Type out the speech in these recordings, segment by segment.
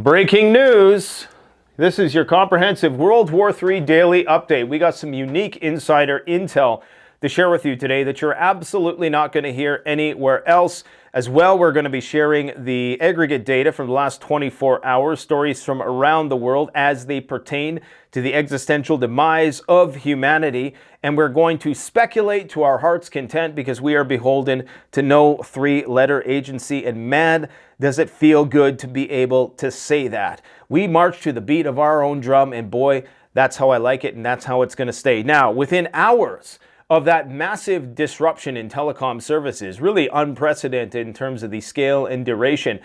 Breaking news. This is your comprehensive World War III daily update. We got some unique insider intel to share with you today that you're absolutely not going to hear anywhere else. As well, we're going to be sharing the aggregate data from the last 24 hours, stories from around the world as they pertain to the existential demise of humanity. And we're going to speculate to our heart's content because we are beholden to no three-letter agency. And man, does it feel good to be able to say that. We march to the beat of our own drum, and boy, that's how I like it, and that's how it's going to stay. Now, within hours of that massive disruption in telecom services, really unprecedented in terms of the scale and duration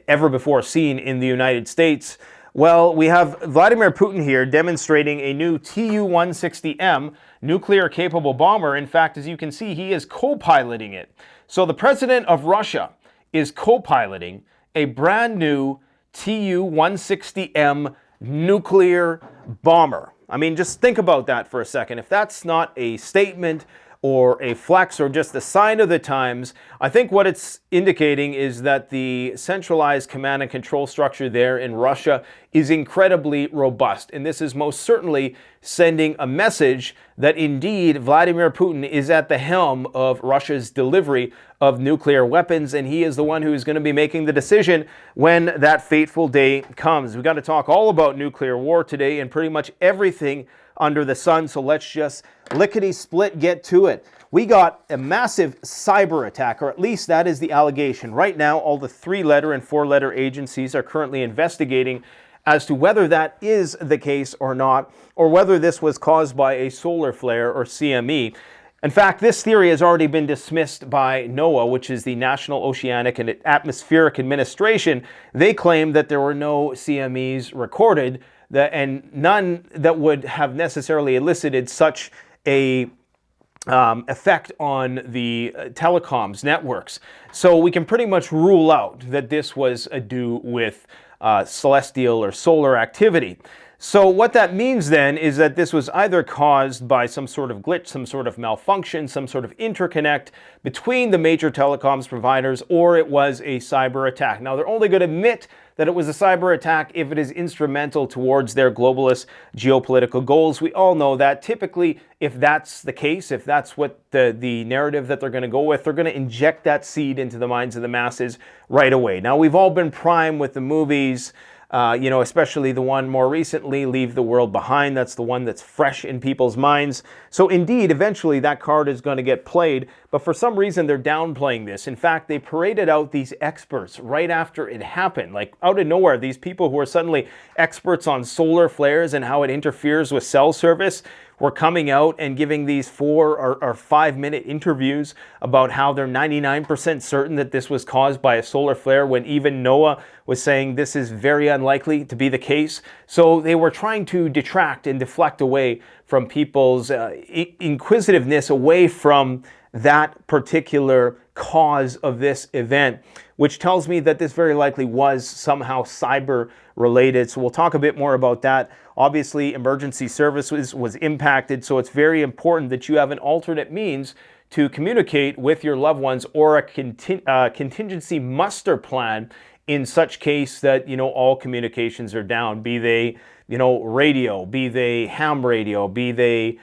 ever before seen in the United States, well, we have Vladimir Putin here demonstrating a new Tu-160M nuclear-capable bomber. In fact, as you can see, he is co-piloting it. So the president of Russia is co-piloting a brand new Tu-160M nuclear bomber. I mean, just think about that for a second. If that's not a statement or a flex or just a sign of the times, I think what it's indicating is that the centralized command and control structure there in Russia is incredibly robust. And this is most certainly sending a message that indeed Vladimir Putin is at the helm of Russia's delivery of nuclear weapons, and he is the one who is going to be making the decision when that fateful day comes. We've got to talk all about nuclear war today and pretty much everything under the sun, so let's just lickety-split get to it. We got a massive cyber attack, or at least that is the allegation. Right now, all the three-letter and four-letter agencies are currently investigating as to whether that is the case or not, or whether this was caused by a solar flare or CME. In fact, this theory has already been dismissed by NOAA, which is the National Oceanic and Atmospheric Administration. They claim that there were no CMEs recorded, and none that would have necessarily elicited such a effect on the telecoms networks. So we can pretty much rule out that this was due with celestial or solar activity. So what that means then is that this was either caused by some sort of glitch, some sort of malfunction, some sort of interconnect between the major telecoms providers, or it was a cyber attack. Now, they're only going to admit that it was a cyber attack if it is instrumental towards their globalist geopolitical goals. We all know that typically, if that's the case, if that's what the narrative that they're going to go with, they're going to inject that seed into the minds of the masses right away. Now, we've all been primed with the movies, especially the one more recently, Leave the World Behind. That's the one that's fresh in people's minds. So indeed, eventually that card is going to get played, but for some reason they're downplaying this. In fact, they paraded out these experts right after it happened. Like out of nowhere, these people who are suddenly experts on solar flares and how it interferes with cell service were coming out and giving these 4 or 5 minute interviews about how they're 99% certain that this was caused by a solar flare, when even NOAA was saying this is very unlikely to be the case. So they were trying to detract and deflect away from people's inquisitiveness away from that particular cause of this event, which tells me that this very likely was somehow cyber related. So we'll talk a bit more about that. Obviously, emergency services was impacted, so it's very important that you have an alternate means to communicate with your loved ones, or a contingency muster plan in such case that, all communications are down, be they, radio, be they ham radio, be they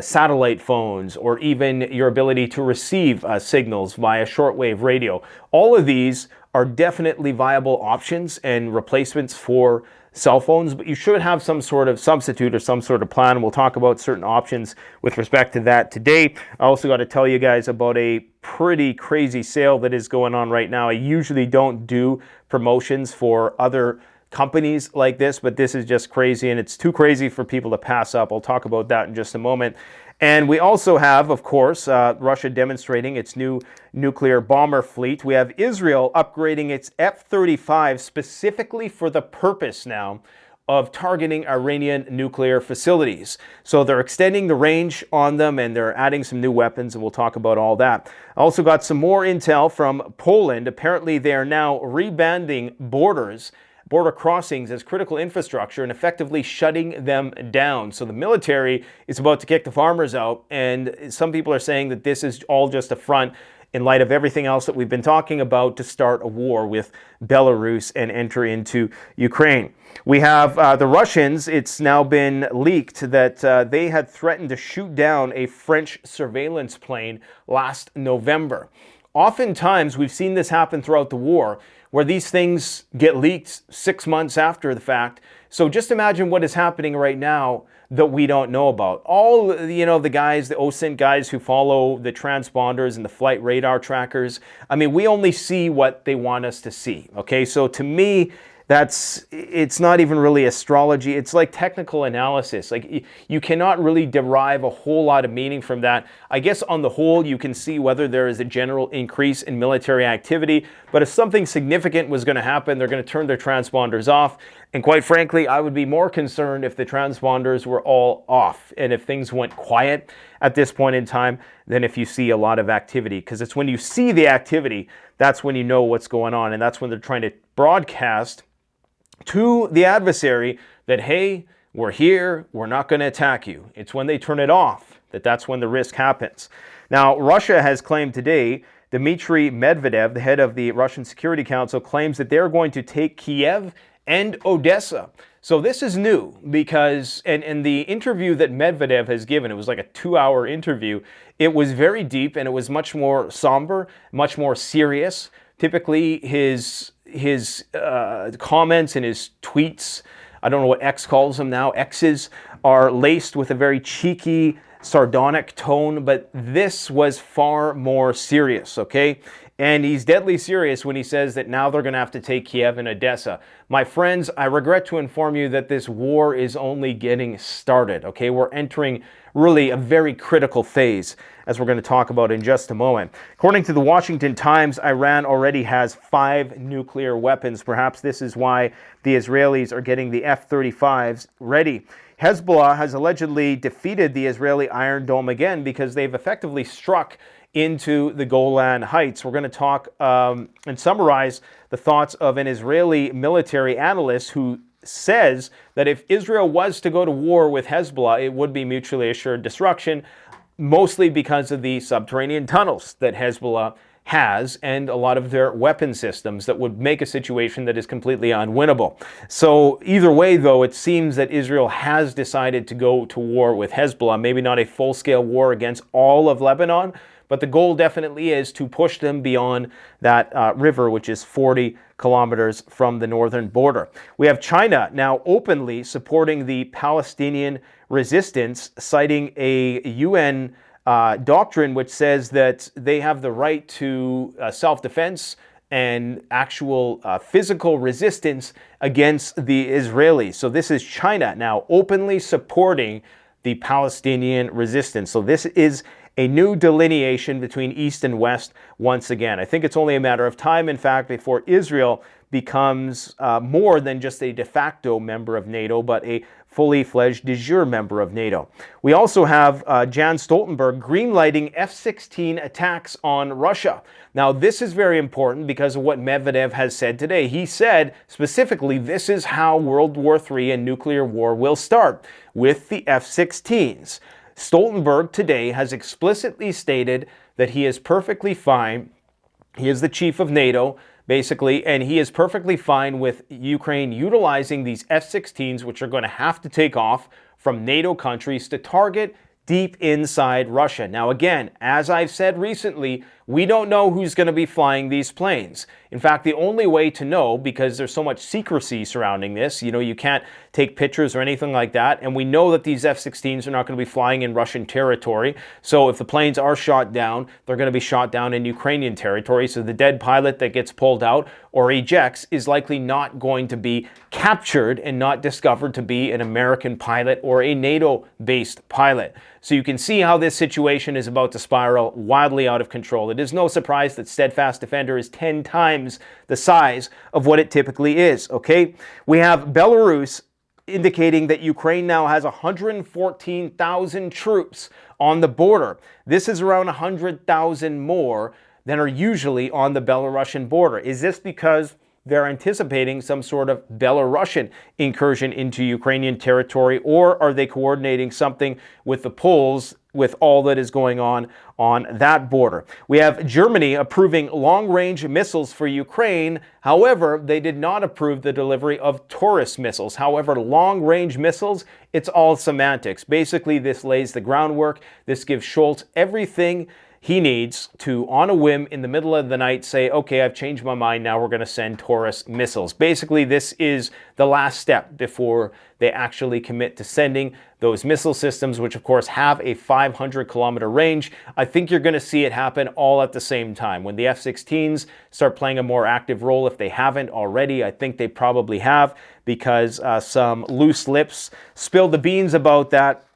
satellite phones, or even your ability to receive signals via shortwave radio. All of these are definitely viable options and replacements for cell phones, but you should have some sort of substitute or some sort of plan. We'll talk about certain options with respect to that today. I also got to tell you guys about a pretty crazy sale that is going on right now. I usually don't do promotions for other companies like this, but this is just crazy, and it's too crazy for people to pass up. I'll talk about that in just a moment. And we also have, of course, Russia demonstrating its new nuclear bomber fleet. We have Israel upgrading its F-35 specifically for the purpose now of targeting Iranian nuclear facilities. So they're extending the range on them, and they're adding some new weapons, and we'll talk about all that. I also got some more intel from Poland. Apparently, they are now rebanding border crossings as critical infrastructure and effectively shutting them down. So the military is about to kick the farmers out, and some people are saying that this is all just a front in light of everything else that we've been talking about, to start a war with Belarus and enter into Ukraine. We have the Russians. It's now been leaked that they had threatened to shoot down a French surveillance plane last November. Oftentimes, we've seen this happen throughout the war, where these things get leaked 6 months after the fact. So just imagine what is happening right now that we don't know about. All, the guys, the OSINT guys who follow the transponders and the flight radar trackers, I mean, we only see what they want us to see, okay? So to me, it's not even really astrology. It's like technical analysis. Like, you cannot really derive a whole lot of meaning from that. I guess on the whole, you can see whether there is a general increase in military activity, but if something significant was going to happen, they're going to turn their transponders off. And quite frankly, I would be more concerned if the transponders were all off and if things went quiet at this point in time than if you see a lot of activity. Because it's when you see the activity, that's when you know what's going on. And that's when they're trying to broadcast to the adversary that, hey, we're here, we're not going to attack you. It's when they turn it off that's when the risk happens. Now, Russia has claimed today, Dmitry Medvedev, the head of the Russian Security Council, claims that they're going to take Kiev and Odessa. So this is new because, and the interview that Medvedev has given, it was like a 2-hour interview. It was very deep and it was much more somber, much more serious. Typically, his comments and his tweets, I don't know what X calls them now, X's, are laced with a very cheeky, sardonic tone, but this was far more serious, okay? And he's deadly serious when he says that now they're going to have to take Kiev and Odessa. My friends, I regret to inform you that this war is only getting started, okay? We're entering really a very critical phase, as we're going to talk about in just a moment. According to the Washington Times, Iran already has 5 nuclear weapons. Perhaps this is why the Israelis are getting the F-35s ready. Hezbollah has allegedly defeated the Israeli Iron Dome again because they've effectively struck into the Golan Heights. We're going to talk and summarize the thoughts of an Israeli military analyst who says that if Israel was to go to war with Hezbollah, it would be mutually assured destruction, mostly because of the subterranean tunnels that Hezbollah has and a lot of their weapon systems that would make a situation that is completely unwinnable. So either way, though, it seems that Israel has decided to go to war with Hezbollah, maybe not a full-scale war against all of Lebanon, but the goal definitely is to push them beyond that river, which is 40 kilometers from the northern border. We have China now openly supporting the Palestinian resistance, citing a UN doctrine which says that they have the right to self-defense and actual physical resistance against the Israelis. So this is China now openly supporting the Palestinian resistance. So this is a new delineation between East and West once again. I think it's only a matter of time, in fact, before Israel becomes more than just a de facto member of NATO, but a fully fledged de jure member of NATO. We also have Jan Stoltenberg greenlighting F-16 attacks on Russia. Now, this is very important because of what Medvedev has said today. He said specifically, this is how World War III and nuclear war will start, with the F-16s. Stoltenberg today has explicitly stated that he is perfectly fine. He is the chief of NATO, basically, and he is perfectly fine with Ukraine utilizing these F-16s, which are going to have to take off from NATO countries to target deep inside Russia. Now, again, as I've said recently, we don't know who's going to be flying these planes. In fact, the only way to know, because there's so much secrecy surrounding this, you can't take pictures or anything like that, and we know that these F-16s are not going to be flying in Russian territory. So if the planes are shot down, they're going to be shot down in Ukrainian territory. So the dead pilot that gets pulled out or ejects is likely not going to be captured and not discovered to be an American pilot or a NATO-based pilot. So you can see how this situation is about to spiral wildly out of control. It is no surprise that Steadfast Defender is 10 times the size of what it typically is, okay? We have Belarus indicating that Ukraine now has 114,000 troops on the border. This is around 100,000 more than are usually on the Belarusian border. Is this because they're anticipating some sort of Belarusian incursion into Ukrainian territory, or are they coordinating something with the Poles with all that is going on that border. We have Germany approving long-range missiles for Ukraine. However, they did not approve the delivery of Taurus missiles. However, long-range missiles, it's all semantics. Basically, this lays the groundwork. This gives Scholz everything he needs to, on a whim, in the middle of the night, say, okay, I've changed my mind, now we're going to send Taurus missiles. Basically, this is the last step before they actually commit to sending those missile systems, which of course have a 500-kilometer range. I think you're going to see it happen all at the same time. When the F-16s start playing a more active role, if they haven't already, I think they probably have, because some loose lips spilled the beans about that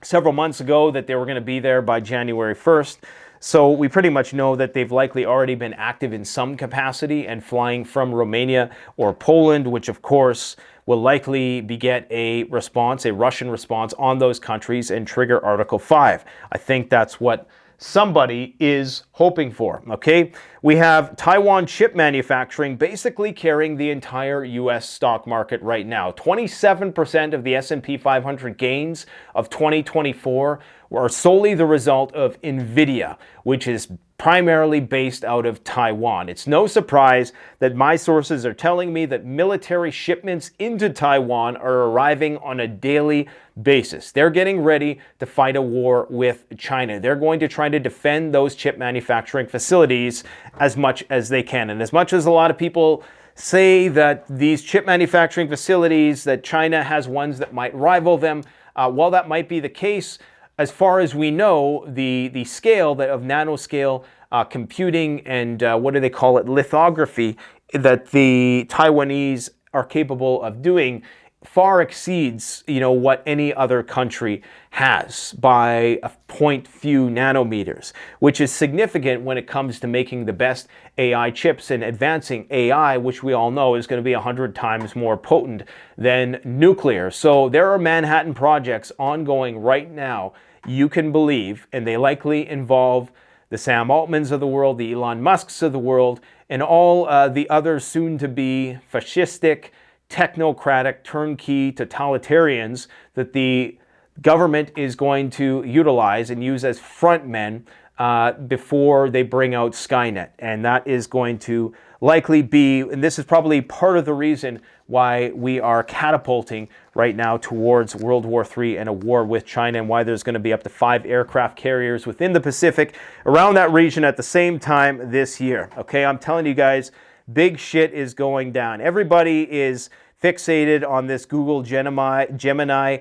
several months ago, that they were going to be there by January 1st. So we pretty much know that they've likely already been active in some capacity and flying from Romania or Poland, which of course will likely beget a response, a Russian response on those countries and trigger Article 5. I think that's what somebody is hoping for, okay? We have Taiwan chip manufacturing basically carrying the entire U.S. stock market right now. 27% of the S&P 500 gains of 2024 are solely the result of NVIDIA, which is primarily based out of Taiwan. It's no surprise that my sources are telling me that military shipments into Taiwan are arriving on a daily basis. They're getting ready to fight a war with China. They're going to try to defend those chip manufacturing facilities as much as they can. And as much as a lot of people say that these chip manufacturing facilities, that China has ones that might rival them, while that might be the case, as far as we know, the scale of nanoscale computing and what do they call it, lithography, that the Taiwanese are capable of doing far exceeds, what any other country has by a point few nanometers, which is significant when it comes to making the best AI chips and advancing AI, which we all know is going to be 100 times more potent than nuclear. So there are Manhattan projects ongoing right now, you can believe, and they likely involve the Sam Altmans of the world, the Elon Musks of the world, and all the other soon-to-be fascistic, technocratic, turnkey totalitarians that the government is going to utilize and use as frontmen before they bring out Skynet. And that is going to likely be, and this is probably part of the reason why we are catapulting right now towards World War III and a war with China, and why there's going to be up to 5 aircraft carriers within the Pacific around that region at the same time this year. Okay, I'm telling you guys, big shit is going down. Everybody is fixated on this Google Gemini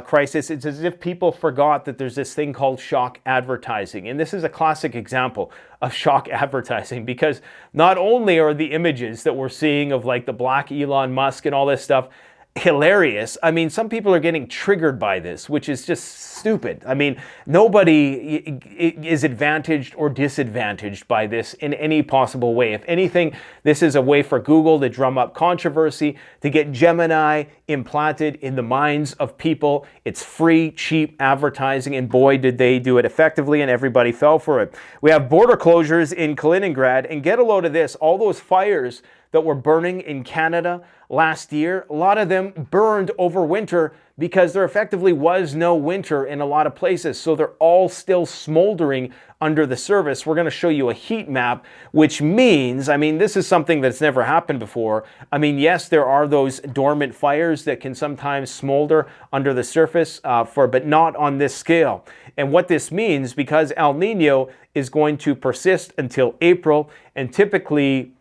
crisis. It's as if people forgot that there's this thing called shock advertising. And this is a classic example of shock advertising, because not only are the images that we're seeing of like the black Elon Musk and all this stuff hilarious, I mean, some people are getting triggered by this, which is just stupid. I mean, nobody is advantaged or disadvantaged by this in any possible way. If anything, this is a way for Google to drum up controversy, to get Gemini implanted in the minds of people. It's free, cheap advertising, and boy, did they do it effectively, and everybody fell for it. We have border closures in Kaliningrad, and get a load of this, all those fires that were burning in Canada last year, a lot of them burned over winter because there effectively was no winter in a lot of places. So they're all still smoldering under the surface. We're going to show you a heat map, which means, I mean, this is something that's never happened before. I mean, yes, there are those dormant fires that can sometimes smolder under the surface, but not on this scale. And what this means, because El Nino is going to persist until April, and typically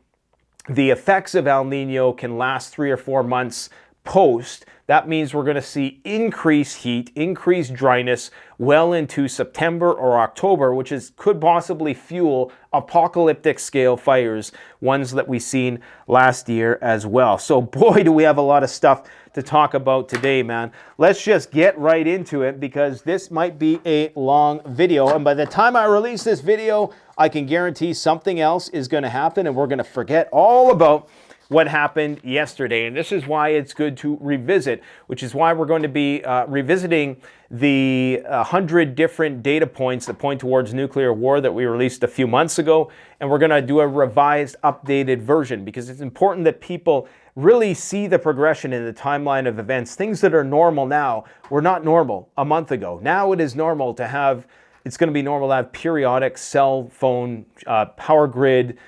the effects of El Nino can last 3 or 4 months post. That means we're going to see increased heat, increased dryness well into September or October, which could possibly fuel apocalyptic scale fires, ones that we've seen last year as well. So boy, do we have a lot of stuff to talk about today, man. Let's just get right into it, because this might be a long video, and by the time I release this video, I can guarantee something else is going to happen, and we're going to forget all about what happened yesterday. And this is why it's good to revisit, which is why we're going to be revisiting the 100 different data points that point towards nuclear war that we released a few months ago. And we're going to do a revised, updated version, because it's important that people really see the progression in the timeline of events. Things that are normal now were not normal a month ago. Now it is normal to have, it's going to be normal to have periodic cell phone, power grid,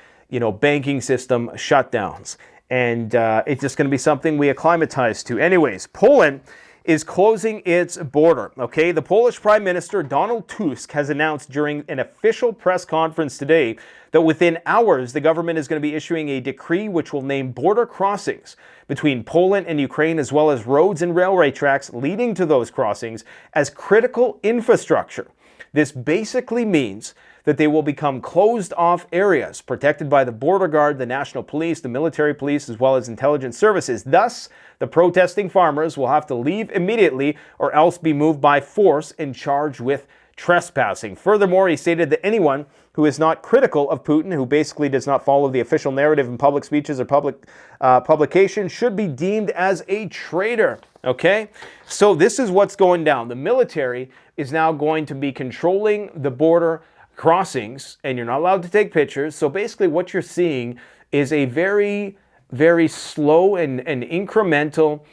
banking system shutdowns. And it's just going to be something we acclimatize to. Anyways, Poland is closing its border, okay? The Polish Prime Minister, Donald Tusk, has announced during an official press conference today that within hours, the government is going to be issuing a decree which will name border crossings between Poland and Ukraine, as well as roads and railway tracks leading to those crossings, as critical infrastructure. This basically means that they will become closed-off areas protected by the border guard, the national police, the military police, as well as intelligence services. Thus, the protesting farmers will have to leave immediately or else be moved by force and charged with trespassing. Furthermore, he stated that anyone who is not critical of Putin, who basically does not follow the official narrative in public speeches or public publications, should be deemed as a traitor. Okay? So this is what's going down. The military is now going to be controlling the border crossings, and you're not allowed to take pictures. So basically what you're seeing is a very, very slow and incremental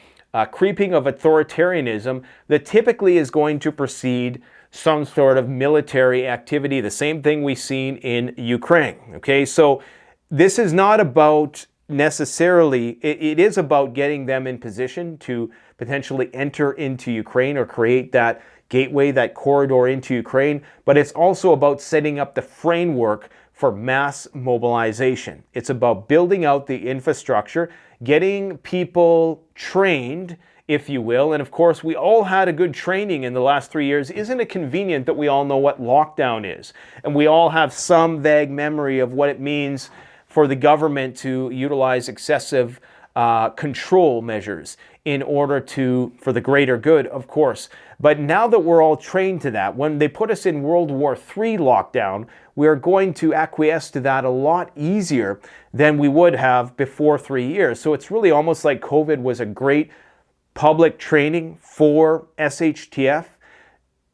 creeping of authoritarianism that typically is going to precede some sort of military activity. The same thing we've seen in Ukraine. Okay, so this is not about necessarily, it is about getting them in position to potentially enter into Ukraine or create that gateway, that corridor into Ukraine, but it's also about setting up the framework for mass mobilization. It's about building out the infrastructure, getting people trained, if you will. And of course, we all had a good training in the last 3 years. Isn't it convenient that we all know what lockdown is? And we all have some vague memory of what it means for the government to utilize excessive control measures in order for the greater good, of course. But now that we're all trained to that, when they put us in World War III lockdown, we're going to acquiesce to that a lot easier than we would have before 3 years. So it's really almost like COVID was a great public training for SHTF.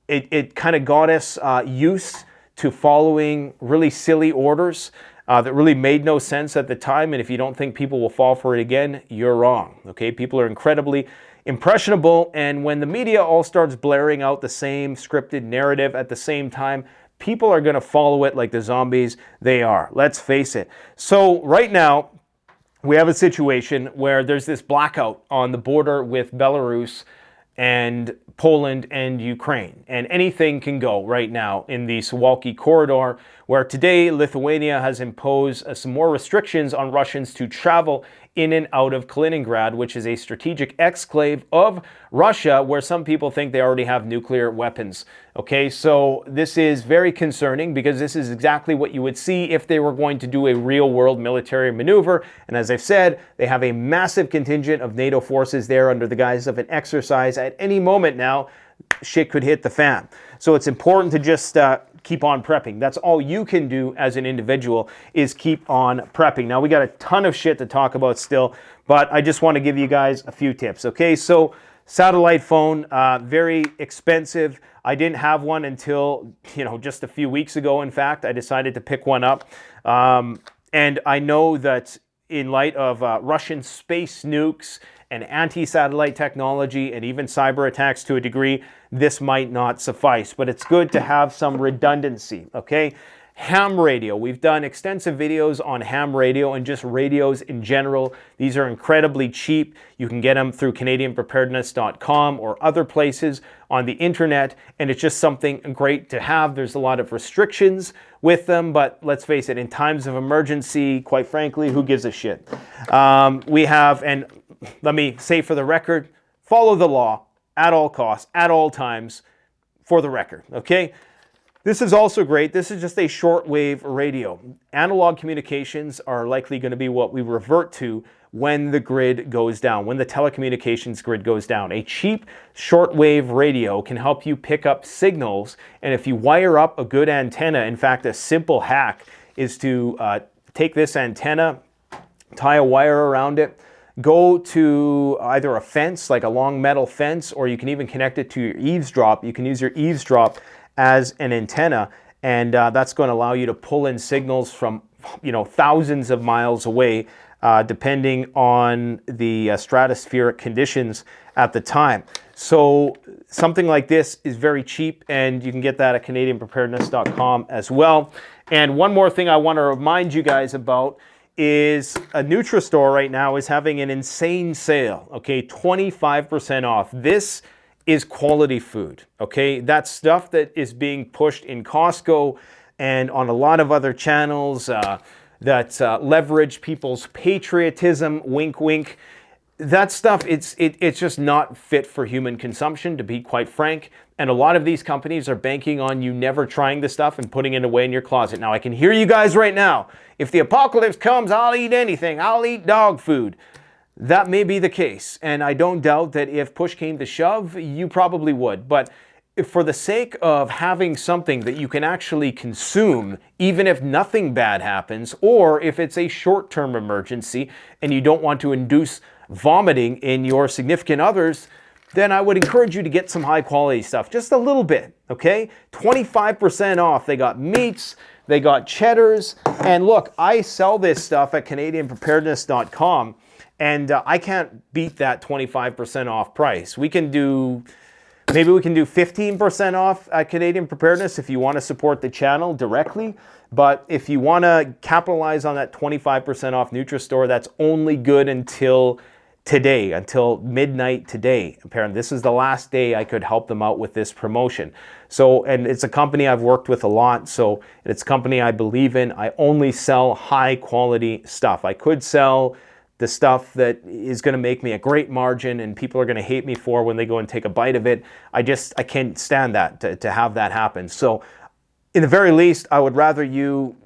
It kind of got us used to following really silly orders that really made no sense at the time. And if you don't think people will fall for it again, you're wrong. Okay, people are incredibly impressionable, and when the media all starts blaring out the same scripted narrative at the same time, people are going to follow it like the zombies they are. Let's face it. So right now, we have a situation where there's this blackout on the border with Belarus and Poland and Ukraine. And anything can go right now in the Suwalki corridor, where today Lithuania has imposed some more restrictions on Russians to travel in and out of Kaliningrad, which is a strategic exclave of Russia, where some people think they already have nuclear weapons. Okay, so this is very concerning because this is exactly what you would see if they were going to do a real-world military maneuver. And as I've said, they have a massive contingent of NATO forces there under the guise of an exercise. At any moment now, shit could hit the fan. So it's important to just keep on prepping. That's all you can do as an individual, is keep on prepping. Now, we got a ton of shit to talk about still, but I just want to give you guys a few tips. Okay, so satellite phone, very expensive. I didn't have one until, just a few weeks ago. In fact, I decided to pick one up. And I know that in light of Russian space nukes and anti-satellite technology and even cyber attacks to a degree, this might not suffice, but it's good to have some redundancy, okay? Ham radio. We've done extensive videos on ham radio and just radios in general. These are incredibly cheap. You can get them through CanadianPreparedness.com or other places on the internet, and it's just something great to have. There's a lot of restrictions with them, but let's face it, in times of emergency, quite frankly, who gives a shit? We have, and let me say for the record, follow the law at all costs, at all times, for the record, okay? This is also great. This is just a shortwave radio. Analog communications are likely going to be what we revert to when the grid goes down, when the telecommunications grid goes down. A cheap shortwave radio can help you pick up signals, and if you wire up a good antenna, in fact, a simple hack is to take this antenna, tie a wire around it, go to either a fence, like a long metal fence, or you can even connect it to your eavesdrop. You can use your eavesdrop as an antenna, and that's going to allow you to pull in signals from thousands of miles away depending on the stratospheric conditions at the time. So something like this is very cheap, and you can get that at CanadianPreparedness.com as well. And one more thing I want to remind you guys about is a NutriStore right now is having an insane sale, okay, 25% off. This is quality food, okay? That's stuff that is being pushed in Costco and on a lot of other channels that leverage people's patriotism, wink, wink. That stuff, it's just not fit for human consumption, to be quite frank. And a lot of these companies are banking on you never trying this stuff and putting it away in your closet. Now, I can hear you guys right now. If the apocalypse comes, I'll eat anything. I'll eat dog food. That may be the case. And I don't doubt that if push came to shove, you probably would. But for the sake of having something that you can actually consume, even if nothing bad happens, or if it's a short-term emergency and you don't want to induce vomiting in your significant others, then I would encourage you to get some high quality stuff, just a little bit, okay? 25% off. They got meats, they got cheddars, and look, I sell this stuff at CanadianPreparedness.com, and I can't beat that 25% off price. Maybe we can do 15% off at Canadian Preparedness if you want to support the channel directly. But if you want to capitalize on that 25% off NutriStore, that's only good until today, until midnight today. Apparently, this is the last day I could help them out with this promotion. So, and it's a company I've worked with a lot, so it's a company I believe in. I only sell high quality stuff. I could sell the stuff that is going to make me a great margin and people are going to hate me for when they go and take a bite of it. I can't stand that, to have that happen. So in the very least, I would rather you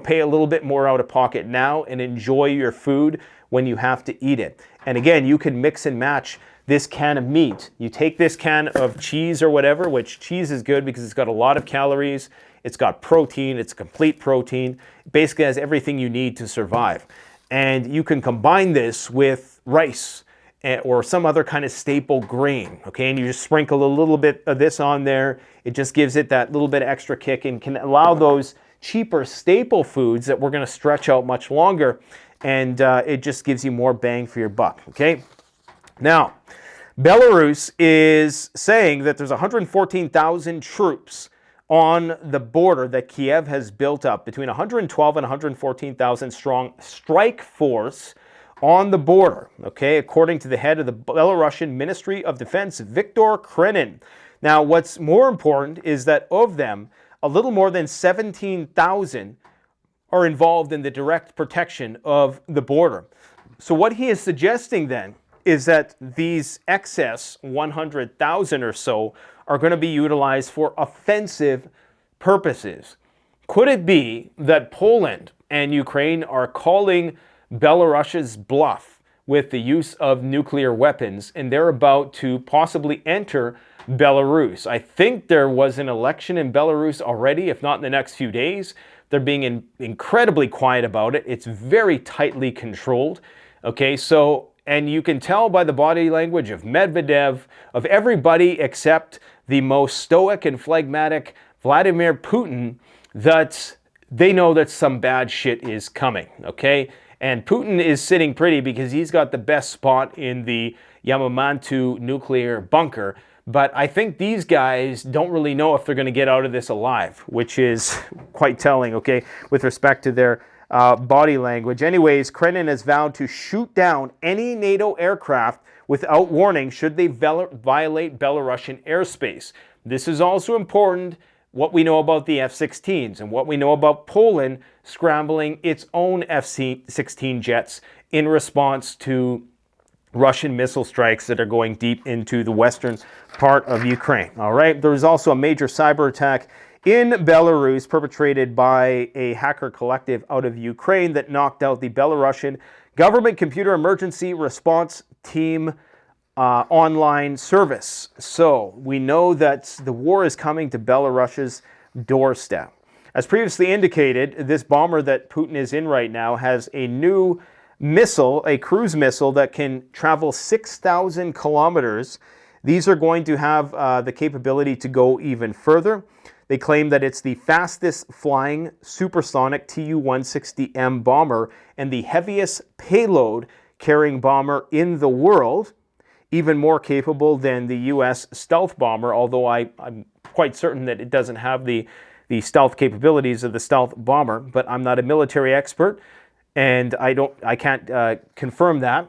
pay a little bit more out of pocket now and enjoy your food when you have to eat it. And again, you can mix and match this can of meat. You take this can of cheese or whatever, which cheese is good because it's got a lot of calories. It's got protein. It's complete protein. It basically has everything you need to survive. And you can combine this with rice or some other kind of staple grain, okay? And you just sprinkle a little bit of this on there. It just gives it that little bit of extra kick and can allow those cheaper staple foods that we're going to stretch out much longer. And it just gives you more bang for your buck, okay? Now, Belarus is saying that there's 114,000 troops on the border that Kiev has built up, between 112 and 114,000 strong strike force on the border, okay, according to the head of the Belarusian Ministry of Defense, Viktor Krenin. Now, what's more important is that of them, a little more than 17,000 are involved in the direct protection of the border. So what he is suggesting then is that these excess 100,000 or so are going to be utilized for offensive purposes. Could it be that Poland and Ukraine are calling Belarus's bluff with the use of nuclear weapons, and they're about to possibly enter Belarus? I think there was an election in Belarus already, if not in the next few days. They're being incredibly quiet about it. It's very tightly controlled. Okay, so, and you can tell by the body language of Medvedev, of everybody except the most stoic and phlegmatic Vladimir Putin, that they know that some bad shit is coming, okay? And Putin is sitting pretty because he's got the best spot in the Yamamantu nuclear bunker. But I think these guys don't really know if they're going to get out of this alive, which is quite telling, okay, with respect to their body language. Anyways, Krenin has vowed to shoot down any NATO aircraft without warning should they violate Belarusian airspace. This is also important, what we know about the F-16s and what we know about Poland scrambling its own F-16 jets in response to Russian missile strikes that are going deep into the western part of Ukraine. All right, there was also a major cyber attack in Belarus perpetrated by a hacker collective out of Ukraine that knocked out the Belarusian Government Computer Emergency Response Team online service. So we know that the war is coming to Belarus's doorstep. As previously indicated, this bomber that Putin is in right now has a new missile, a cruise missile that can travel 6,000 kilometers. These are going to have the capability to go even further. They claim that it's the fastest flying supersonic Tu-160M bomber and the heaviest payload carrying bomber in the world, even more capable than the U.S. stealth bomber, although I'm quite certain that it doesn't have the stealth capabilities of the stealth bomber, but I'm not a military expert, and I can't confirm that.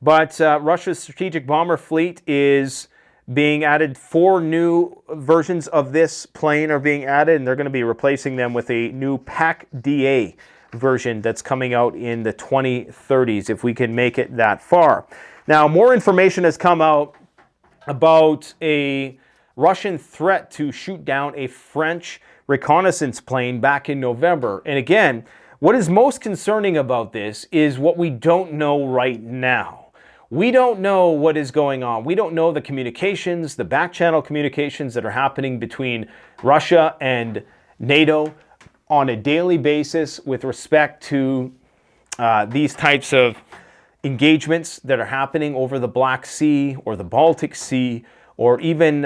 But Russia's strategic bomber fleet is being added. 4 new versions of this plane are being added, and they're going to be replacing them with a new PAC-DA version that's coming out in the 2030s, if we can make it that far. Now, more information has come out about a Russian threat to shoot down a French reconnaissance plane back in November. And again, what is most concerning about this is what we don't know right now. We don't know what is going on. We don't know the communications, the back-channel communications that are happening between Russia and NATO on a daily basis with respect to these types of engagements that are happening over the Black Sea or the Baltic Sea, or even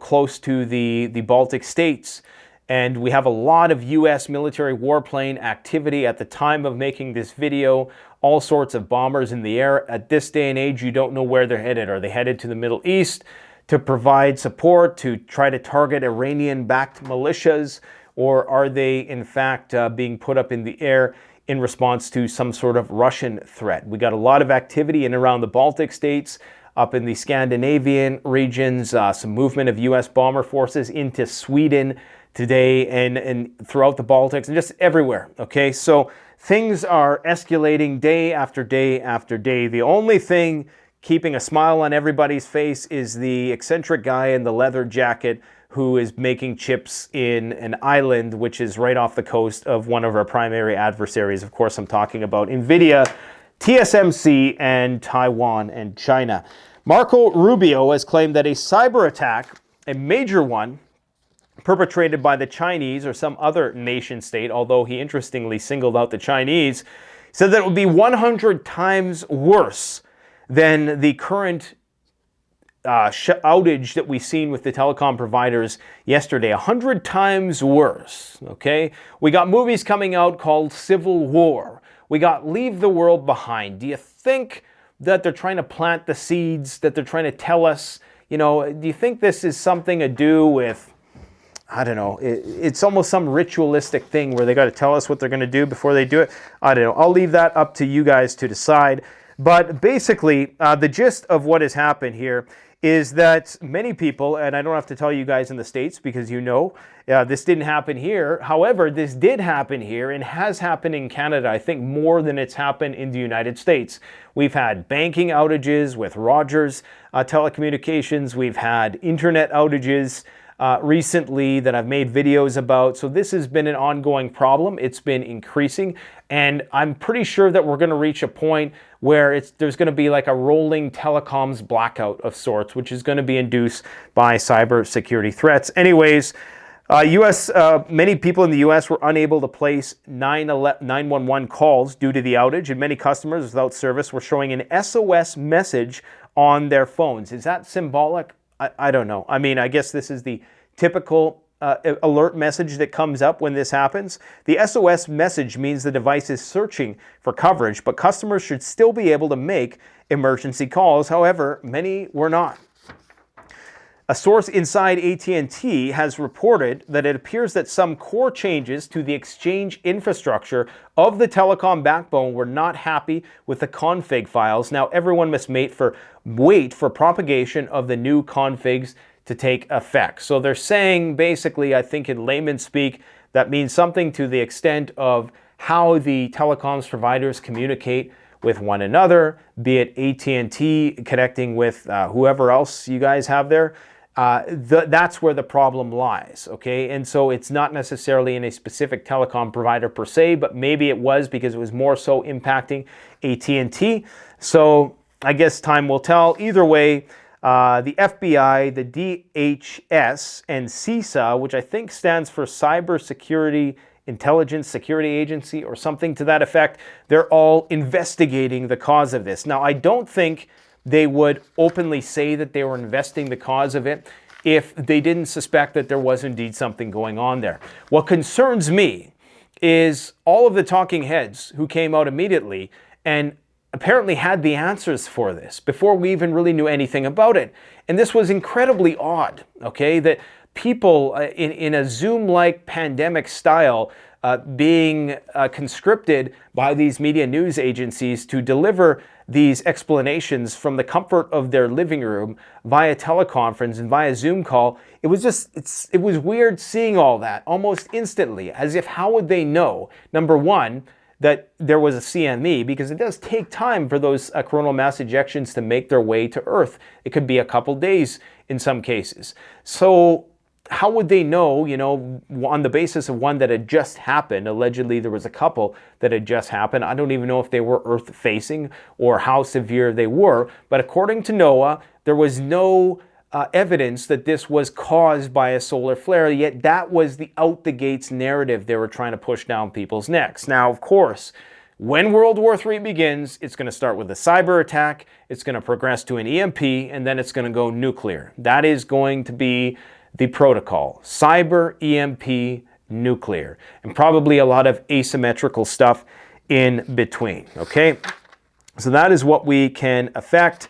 close to the Baltic states. And we have a lot of U.S. military warplane activity at the time of making this video. All sorts of bombers in the air. At this day and age, you don't know where they're headed. Are they headed to the Middle East to provide support, to try to target Iranian-backed militias? Or are they, in fact, being put up in the air in response to some sort of Russian threat? We got a lot of activity in and around the Baltic states, up in the Scandinavian regions, some movement of U.S. bomber forces into Sweden today and throughout the Baltics and just everywhere, okay? So things are escalating day after day after day. The only thing keeping a smile on everybody's face is the eccentric guy in the leather jacket who is making chips in an island which is right off the coast of one of our primary adversaries. Of course, I'm talking about NVIDIA, TSMC, and Taiwan and China. Marco Rubio has claimed that a cyber attack, a major one, perpetrated by the Chinese or some other nation state, although he interestingly singled out the Chinese, said that it would be 100 times worse than the current outage that we've seen with the telecom providers yesterday. 100 times worse, okay? We got movies coming out called Civil War. We got Leave the World Behind. Do you think that they're trying to plant the seeds, that they're trying to tell us, do you think this is something to do with, I don't know, it's almost some ritualistic thing where they got to tell us what they're going to do before they do it? I don't know. I'll leave that up to you guys to decide. But basically, the gist of what has happened here is that many people, and I don't have to tell you guys in the States because this didn't happen here. However, this did happen here and has happened in Canada, I think more than it's happened in the United States. We've had banking outages with Rogers Telecommunications. We've had internet outages recently that I've made videos about. So this has been an ongoing problem. It's been increasing, and I'm pretty sure that we're going to reach a point where there's going to be like a rolling telecoms blackout of sorts, which is going to be induced by cybersecurity threats. Anyways, many people in the U.S. were unable to place 911 calls due to the outage, and many customers without service were showing an SOS message on their phones. Is that symbolic? I don't know. I mean, I guess this is the typical alert message that comes up when this happens. The SOS message means the device is searching for coverage, but customers should still be able to make emergency calls. However, many were not. A source inside AT&T has reported that it appears that some core changes to the exchange infrastructure of the telecom backbone were not happy with the config files. Now, everyone must wait for propagation of the new configs to take effect. So they're saying, basically, I think in layman's speak, that means something to the extent of how the telecoms providers communicate with one another, be it AT&T connecting with whoever else you guys have there. That's where the problem lies, okay? And so it's not necessarily in a specific telecom provider per se, but maybe it was because it was more so impacting AT&T. So I guess time will tell. Either way, the FBI, the DHS, and CISA, which I think stands for Cybersecurity Intelligence Security Agency or something to that effect, they're all investigating the cause of this. Now, I don't think they would openly say that they were investigating the cause of it if they didn't suspect that there was indeed something going on there. What concerns me is all of the talking heads who came out immediately and apparently had the answers for this before we even really knew anything about it. And this was incredibly odd, okay, that people in a Zoom-like pandemic style being conscripted by these media news agencies to deliver these explanations from the comfort of their living room via teleconference and via Zoom call. It was just, it was weird seeing all that almost instantly, as if how would they know, number one, that there was a CME, because it does take time for those coronal mass ejections to make their way to Earth. It could be a couple days in some cases. So how would they know, you know, on the basis of one that had just happened? Allegedly, there was a couple that had just happened. I don't even know if they were Earth-facing or how severe they were. But according to NOAA, there was no evidence that this was caused by a solar flare, yet that was the out-the-gates narrative they were trying to push down people's necks. Now, of course, when World War III begins, it's going to start with a cyber attack, it's going to progress to an EMP, and then it's going to go nuclear. That is going to be the protocol: cyber, EMP, nuclear, and probably a lot of asymmetrical stuff in between, okay? So that is what we can affect.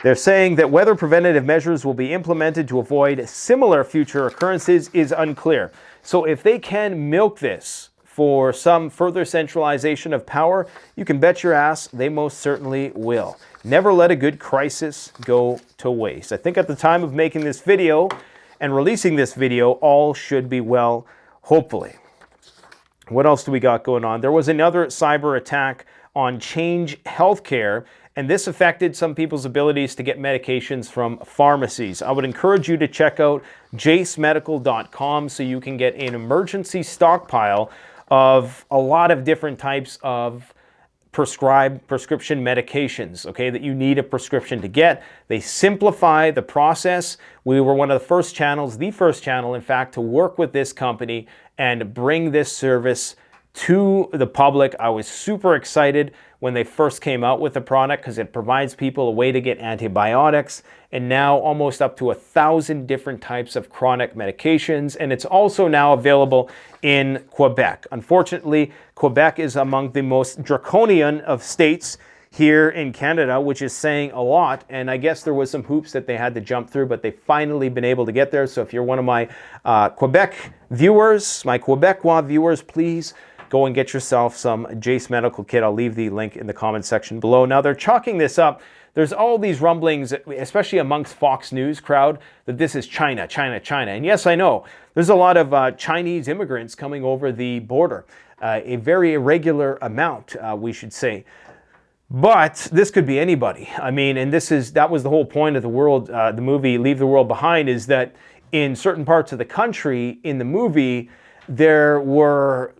They're saying that whether preventative measures will be implemented to avoid similar future occurrences is unclear. So if they can milk this for some further centralization of power, you can bet your ass they most certainly will. Never let a good crisis go to waste. I think at the time of making this video and releasing this video, all should be well, hopefully. What else do we got going on? There was another cyber attack on Change Healthcare, and this affected some people's abilities to get medications from pharmacies. I would encourage you to check out jacemedical.com so you can get an emergency stockpile of a lot of different types of prescription medications, okay, that you need a prescription to get. They simplify the process. We were one of the first channels, the first channel, in fact, to work with this company and bring this service to the public. I was super excited when they first came out with the product because it provides people a way to get antibiotics, and now almost up to 1,000 different types of chronic medications. And it's also now available in Quebec. Unfortunately, Quebec is among the most draconian of states here in Canada, which is saying a lot. And I guess there was some hoops that they had to jump through, but they've finally been able to get there. So if you're one of my Quebec viewers, my Quebecois viewers, please go and get yourself some Jace Medical Kit. I'll leave the link in the comment section below. Now, they're chalking this up. There's all these rumblings, especially amongst Fox News crowd, that this is China, China, China. And yes, I know, there's a lot of Chinese immigrants coming over the border. A very irregular amount, we should say. But this could be anybody. I mean, and that was the whole point of the movie Leave the World Behind, is that in certain parts of the country, in the movie,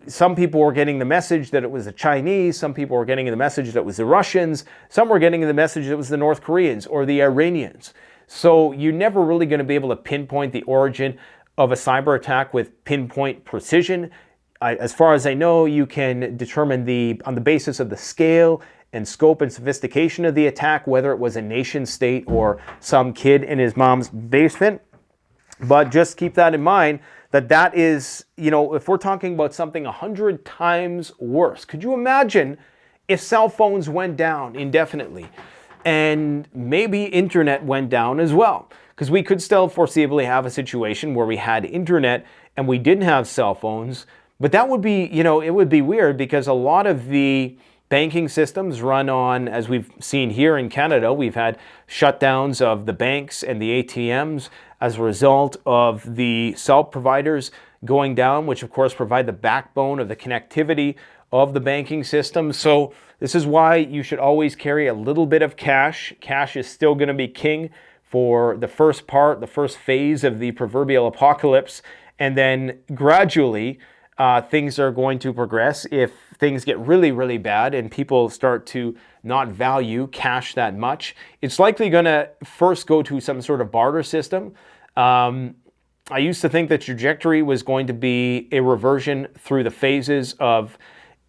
some people were getting the message that it was the Chinese, some people were getting the message that it was the Russians, some were getting the message that it was the North Koreans or the Iranians. So you're never really going to be able to pinpoint the origin of a cyber attack with pinpoint precision. As far as I know, you can determine on the basis of the scale and scope and sophistication of the attack, whether it was a nation state or some kid in his mom's basement. But just keep that in mind, that is, you know, if we're talking about something 100 times worse. Could you imagine if cell phones went down indefinitely and maybe internet went down as well? Because we could still foreseeably have a situation where we had internet and we didn't have cell phones. But that would be, you know, it would be weird because a lot of the banking systems run on, as we've seen here in Canada, we've had shutdowns of the banks and the ATMs as a result of the cell providers going down, which of course provide the backbone of the connectivity of the banking system. So this is why you should always carry a little bit of cash. Cash is still going to be king for the first phase of the proverbial apocalypse. And then gradually, things are going to progress. If things get really, really bad and people start to not value cash that much, it's likely going to first go to some sort of barter system. I used to think the trajectory was going to be a reversion through the phases of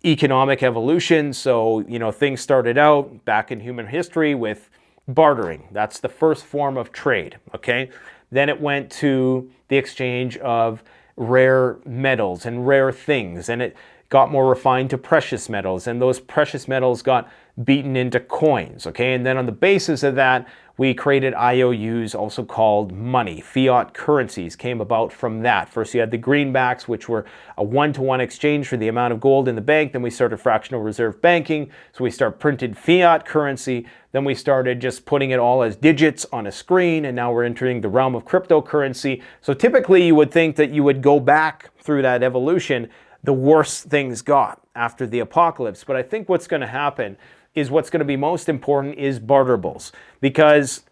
economic evolution. So, you know, things started out back in human history with bartering. That's the first form of trade, okay? Then it went to the exchange of rare metals and rare things, and it got more refined to precious metals, and those precious metals got beaten into coins, okay? And then on the basis of that, we created IOUs, also called money. Fiat currencies came about from that. First you had the greenbacks, which were a one-to-one exchange for the amount of gold in the bank. Then we started fractional reserve banking, so we started printed fiat currency. Then we started just putting it all as digits on a screen, and now we're entering the realm of cryptocurrency. So typically you would think that you would go back through that evolution the worse things got after the apocalypse. But I think what's going to happen is what's going to be most important is barterables, because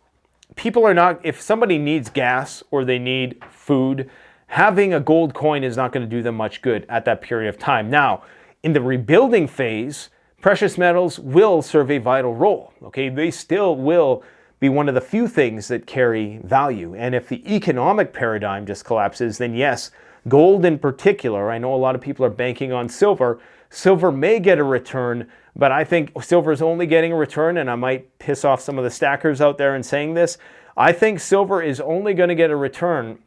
people are not, if somebody needs gas or they need food, having a gold coin is not going to do them much good at that period of time. Now, in the rebuilding phase, precious metals will serve a vital role, okay? They still will be one of the few things that carry value. And if the economic paradigm just collapses, then yes, gold in particular, I know a lot of people are banking on silver. Silver may get a return, but I think silver is only getting a return, and I might piss off some of the stackers out there in saying this. I think silver is only going to get a return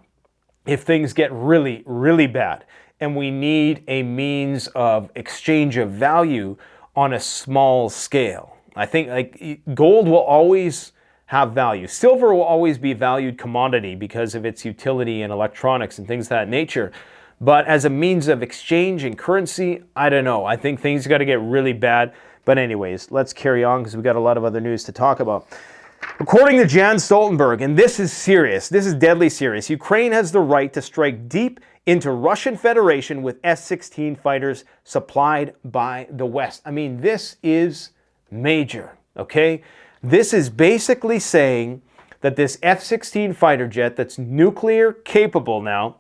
if things get really, really bad, and we need a means of exchange of value on a small scale. I think like gold will always have value. Silver will always be a valued commodity because of its utility in electronics and things of that nature. But as a means of exchange and currency, I don't know. I think things got to get really bad. But anyways, let's carry on because we've got a lot of other news to talk about. According to Jan Stoltenberg, and this is serious, this is deadly serious, Ukraine has the right to strike deep into Russian Federation with F-16 fighters supplied by the West. I mean, this is major, okay? This is basically saying that this F-16 fighter jet that's nuclear capable now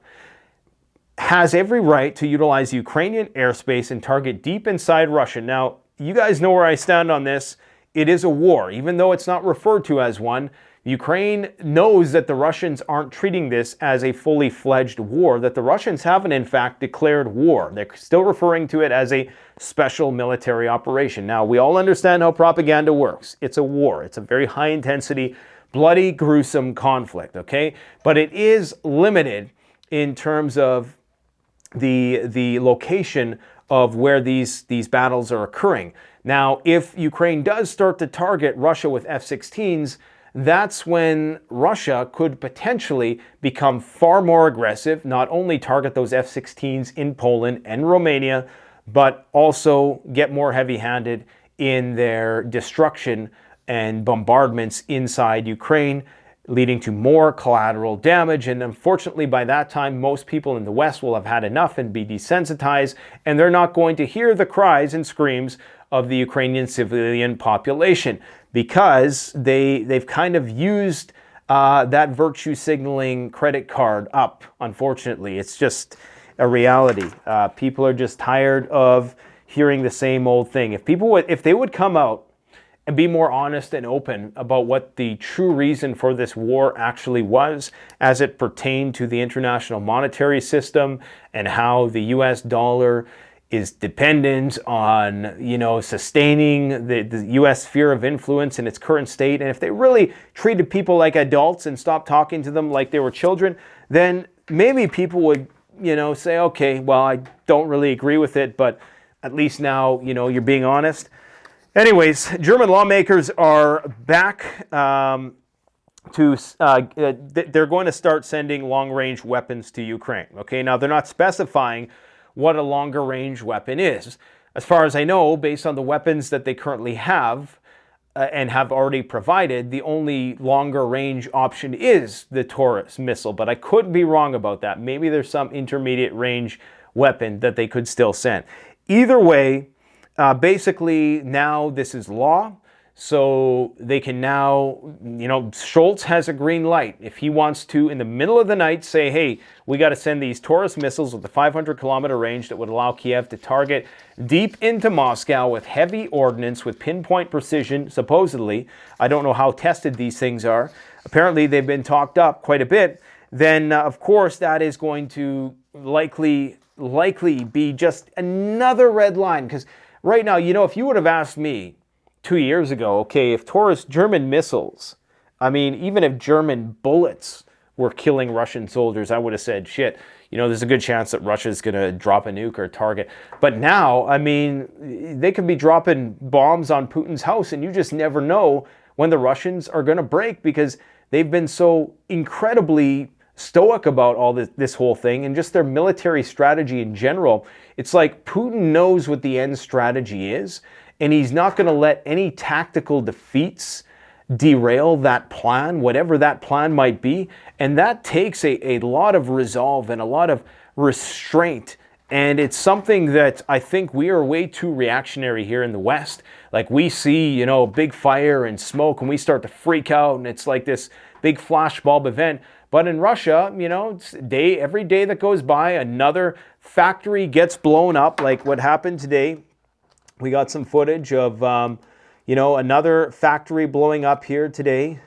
has every right to utilize Ukrainian airspace and target deep inside Russia. Now, you guys know where I stand on this. It is a war, even though it's not referred to as one. Ukraine knows that the Russians aren't treating this as a fully fledged war, that the Russians haven't in fact declared war. They're still referring to it as a special military operation. Now, we all understand how propaganda works. It's a war. It's a very high intensity, bloody, gruesome conflict, okay? But it is limited in terms of the location of where these battles are occurring. Now, if Ukraine does start to target Russia with F-16s, that's when Russia could potentially become far more aggressive, not only target those F-16s in Poland and Romania, but also get more heavy-handed in their destruction and bombardments inside Ukraine, leading to more collateral damage. And unfortunately, by that time, most people in the West will have had enough and be desensitized, and they're not going to hear the cries and screams of the Ukrainian civilian population because they've kind of used that virtue signaling credit card up, unfortunately. It's just a reality. People are just tired of hearing the same old thing. If they would come out and be more honest and open about what the true reason for this war actually was as it pertained to the international monetary system and how the US dollar is dependent on, sustaining the US sphere of influence in its current state. And if they really treated people like adults and stopped talking to them like they were children, then maybe people would, say, okay, well, I don't really agree with it, but at least now, you're being honest. Anyways, German lawmakers are back they're going to start sending long-range weapons to Ukraine. Okay, now they're not specifying what a longer-range weapon is. As far as I know, based on the weapons that they currently have and have already provided, the only longer-range option is the Taurus missile, but I could be wrong about that. Maybe there's some intermediate-range weapon that they could still send. Either way, basically, now this is law, so they can now, Scholz has a green light. If he wants to, in the middle of the night, say, hey, we got to send these Taurus missiles with a 500-kilometer range that would allow Kiev to target deep into Moscow with heavy ordnance with pinpoint precision, supposedly. I don't know how tested these things are. Apparently, they've been talked up quite a bit. Then, of course, that is going to likely be just another red line, because right now, if you would have asked me 2 years ago, okay, if Taurus German missiles, even if German bullets were killing Russian soldiers, I would have said, shit, you know, there's a good chance that Russia's going to drop a nuke or target. But now, I mean, they could be dropping bombs on Putin's house, and you just never know when the Russians are going to break, because they've been so incredibly stoic about all this whole thing, and just their military strategy in general. It's like Putin knows what the end strategy is, and he's not going to let any tactical defeats derail that plan, whatever that plan might be. And that takes a lot of resolve and a lot of restraint. And it's something that I think we are way too reactionary here in the West. Like, we see, you know, big fire and smoke and we start to freak out, and it's like this big flashbulb event. But in Russia, you know, every day that goes by, another factory gets blown up, like what happened today. We got some footage of, you know, another factory blowing up here today.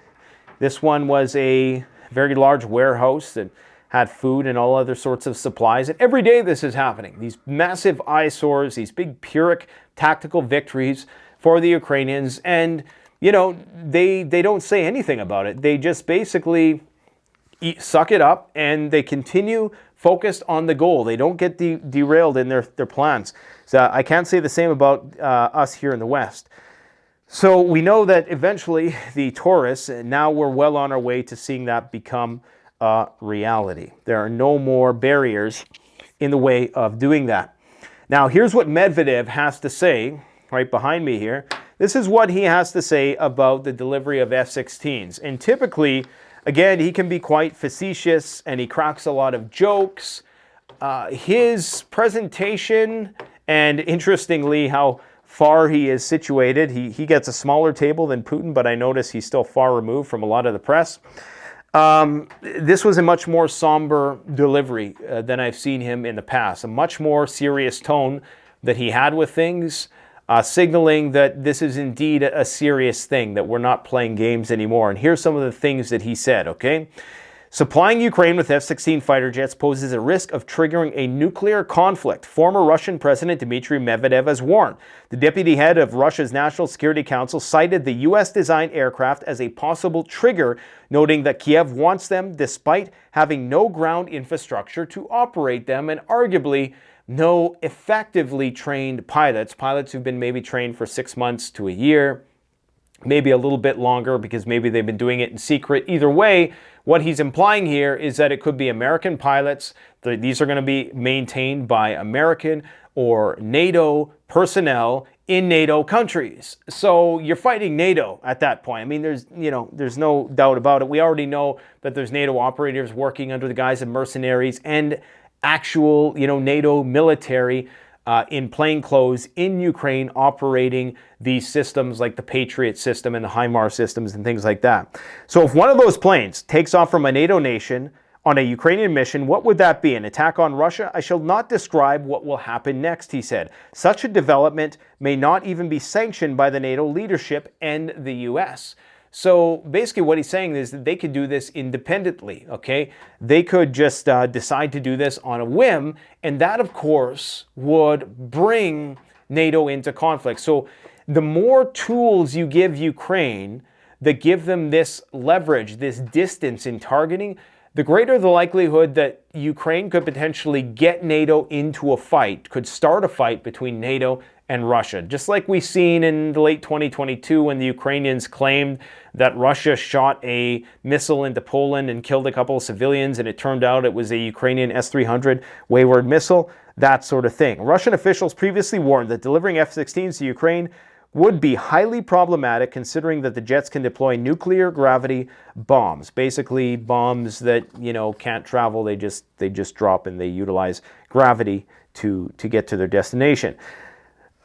This one was a very large warehouse that had food and all other sorts of supplies. And every day this is happening. These massive eyesores, these big Pyrrhic tactical victories for the Ukrainians. And, you know, they don't say anything about it. They just basically suck it up, and they continue focused on the goal. They don't get derailed in their plans. So I can't say the same about us here in the West. So we know that eventually the Taurus, and now we're well on our way to seeing that become a reality. There are no more barriers in the way of doing that. Now, here's what Medvedev has to say right behind me here. This is what he has to say about the delivery of F-16s. And typically, again, he can be quite facetious and he cracks a lot of jokes. His presentation, and interestingly, how far he is situated. He gets a smaller table than Putin, but I notice he's still far removed from a lot of the press. This was a much more somber delivery than I've seen him in the past. A much more serious tone that he had with things, signaling that this is indeed a serious thing, that we're not playing games anymore. And here's some of the things that he said, okay? Supplying Ukraine with F-16 fighter jets poses a risk of triggering a nuclear conflict, former Russian President Dmitry Medvedev has warned. The deputy head of Russia's National Security Council cited the U.S.-designed aircraft as a possible trigger, noting that Kiev wants them despite having no ground infrastructure to operate them, and arguably no effectively trained pilots who've been maybe trained for 6 months to a year, maybe a little bit longer because maybe they've been doing it in secret. Either way, what he's implying here is that it could be American pilots. These are going to be maintained by American or NATO personnel in NATO countries. So you're fighting NATO at that point. I mean, there's no doubt about it. We already know that there's NATO operators working under the guise of mercenaries and actual, NATO military in plain clothes in Ukraine operating these systems like the Patriot system and the HIMARS systems and things like that. So if one of those planes takes off from a NATO nation on a Ukrainian mission, what would that be? An attack on Russia? I shall not describe what will happen next, he said. Such a development may not even be sanctioned by the NATO leadership and the US. So basically what he's saying is that they could do this independently, okay? They could just decide to do this on a whim, and that, of course, would bring NATO into conflict. So the more tools you give Ukraine that give them this leverage, this distance in targeting, the greater the likelihood that Ukraine could potentially get NATO into a fight, could start a fight between NATO and Russia. Just like we seen in the late 2022 when the Ukrainians claimed that Russia shot a missile into Poland and killed a couple of civilians, and it turned out it was a Ukrainian S-300 wayward missile, that sort of thing. Russian officials previously warned that delivering F-16s to Ukraine would be highly problematic, considering that the jets can deploy nuclear gravity bombs. Basically bombs that, can't travel, they just drop, and they utilize gravity to get to their destination.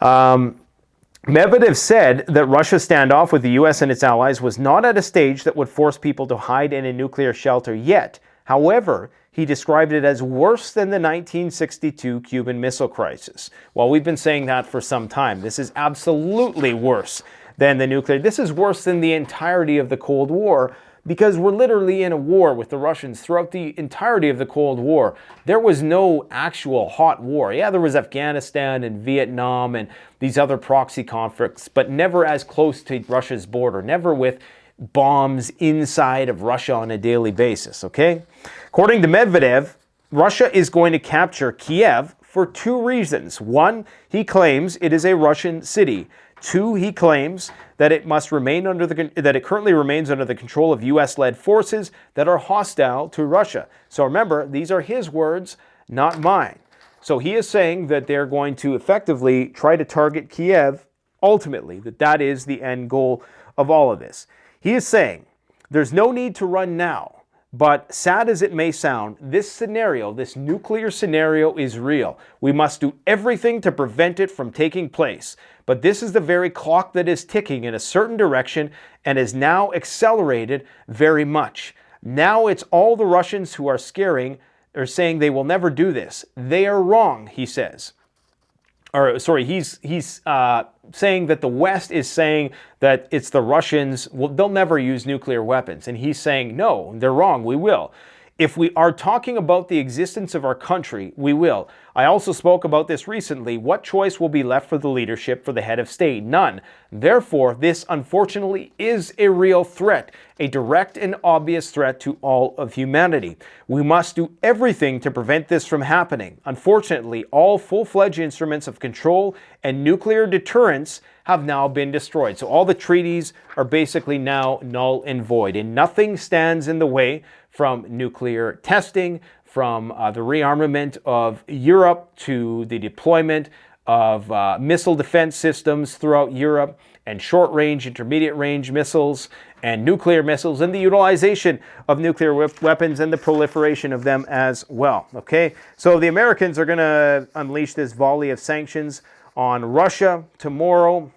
Medvedev said that Russia's standoff with the U.S. and its allies was not at a stage that would force people to hide in a nuclear shelter yet. However, he described it as worse than the 1962 Cuban Missile Crisis. Well, we've been saying that for some time. This is absolutely worse than the nuclear. This is worse than the entirety of the Cold War, because we're literally in a war with the Russians throughout the entirety of the Cold War. There was no actual hot war. Yeah, there was Afghanistan and Vietnam and these other proxy conflicts, but never as close to Russia's border, never with bombs inside of Russia on a daily basis, okay? According to Medvedev, Russia is going to capture Kiev for two reasons. One, he claims it is a Russian city. Two, he claims that it currently remains under the control of US-led forces that are hostile to Russia. So remember, these are his words, not mine. So he is saying that they're going to effectively try to target Kiev ultimately, that is the end goal of all of this. He is saying there's no need to run now. But sad as it may sound, this scenario, this nuclear scenario is real. We must do everything to prevent it from taking place. But this is the very clock that is ticking in a certain direction and is now accelerated very much. Now it's all the Russians who are saying they will never do this. They are wrong, he says. He's saying that the West is saying that it's the Russians, they'll never use nuclear weapons. And he's saying, no, they're wrong, we will. If we are talking about the existence of our country, we will. I also spoke about this recently. What choice will be left for the leadership, for the head of state? None. Therefore, this unfortunately is a real threat, a direct and obvious threat to all of humanity. We must do everything to prevent this from happening. Unfortunately, all full-fledged instruments of control and nuclear deterrence have now been destroyed. So all the treaties are basically now null and void, and nothing stands in the way from nuclear testing, from the rearmament of Europe to the deployment of missile defense systems throughout Europe, and short-range, intermediate-range missiles, and nuclear missiles, and the utilization of nuclear weapons and the proliferation of them as well. Okay, so the Americans are going to unleash this volley of sanctions on Russia tomorrow.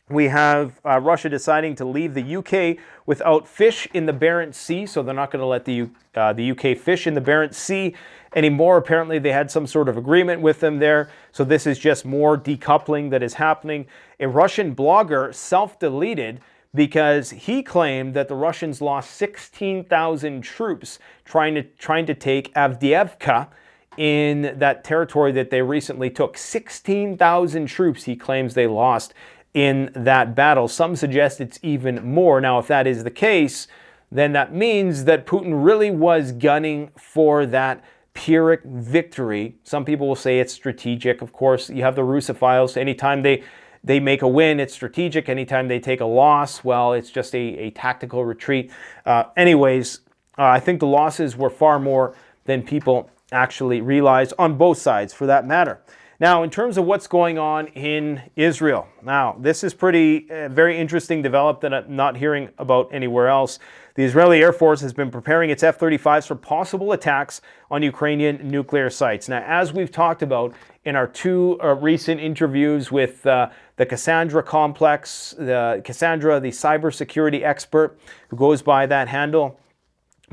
We have Russia deciding to leave the UK without fish in the Barents Sea, so they're not going to let the UK fish in the Barents Sea anymore. Apparently, they had some sort of agreement with them there, so this is just more decoupling that is happening. A Russian blogger self-deleted because he claimed that the Russians lost 16,000 troops trying to take Avdiivka in that territory that they recently took. 16,000 troops he claims they lost in that battle. Some suggest it's even more. Now, if that is the case, then that means that Putin really was gunning for that Pyrrhic victory. Some people will say it's strategic. Of course, you have the Russophiles. Anytime they make a win, it's strategic. Anytime they take a loss, well, it's just a tactical retreat. I think the losses were far more than people actually realize on both sides, for that matter. Now, in terms of what's going on in Israel, now, this is very interesting development that I'm not hearing about anywhere else. The Israeli Air Force has been preparing its F-35s for possible attacks on Ukrainian nuclear sites. Now, as we've talked about in our two recent interviews with the Cassandra complex, Cassandra, the cybersecurity expert who goes by that handle,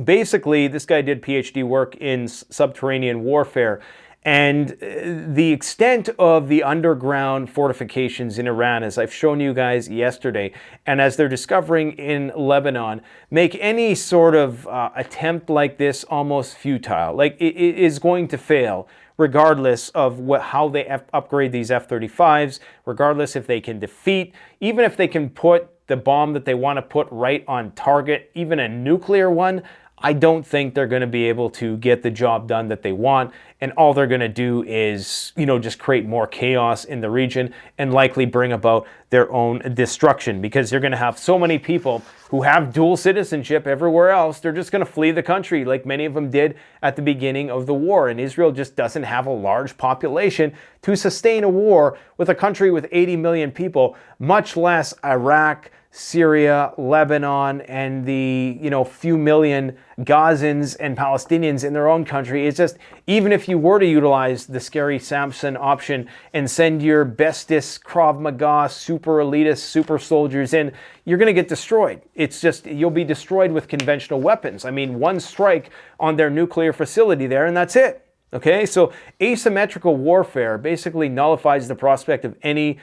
basically, this guy did PhD work in subterranean warfare. And the extent of the underground fortifications in Iran, as I've shown you guys yesterday, and as they're discovering in Lebanon, make any sort of attempt like this almost futile. Like, it is going to fail, regardless of how they upgrade these F-35s, regardless if they can defeat, even if they can put the bomb that they want to put right on target, even a nuclear one. I don't think they're going to be able to get the job done that they want, and all they're going to do is, just create more chaos in the region and likely bring about their own destruction, because you're going to have so many people who have dual citizenship everywhere else. They're just going to flee the country like many of them did at the beginning of the war, and Israel just doesn't have a large population to sustain a war with a country with 80 million people, much less Iraq, Syria, Lebanon, and the few million Gazans and Palestinians in their own country. It's just, even if you were to utilize the scary Samson option and send your bestest Krav Maga super elitist super soldiers in, you're going to get destroyed. It's just, you'll be destroyed with conventional weapons. I mean, one strike on their nuclear facility there and that's it. Okay, so asymmetrical warfare basically nullifies the prospect of any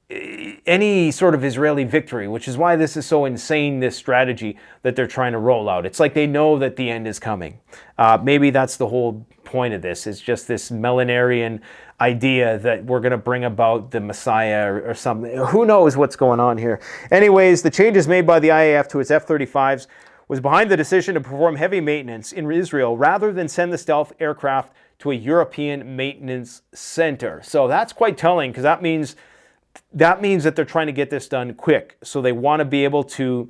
any sort of Israeli victory, which is why this is so insane, this strategy that they're trying to roll out. It's like they know that the end is coming. Maybe that's the whole point of this. It's just this millenarian idea that we're going to bring about the Messiah or something. Who knows what's going on here? Anyways, the changes made by the IAF to its F-35s was behind the decision to perform heavy maintenance in Israel rather than send the stealth aircraft to a European maintenance center. So that's quite telling, because that means that they're trying to get this done quick. So they want to be able to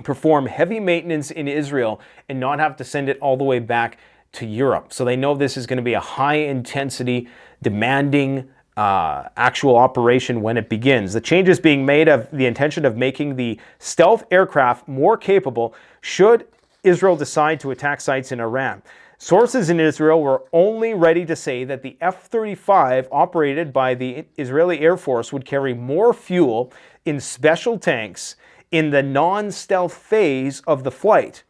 perform heavy maintenance in Israel and not have to send it all the way back to Europe. So they know this is going to be a high intensity, demanding actual operation when it begins. The changes being made have the intention of making the stealth aircraft more capable should Israel decide to attack sites in Iran. Sources in Israel were only ready to say that the F-35 operated by the Israeli Air Force would carry more fuel in special tanks in the non-stealth phase of the flight,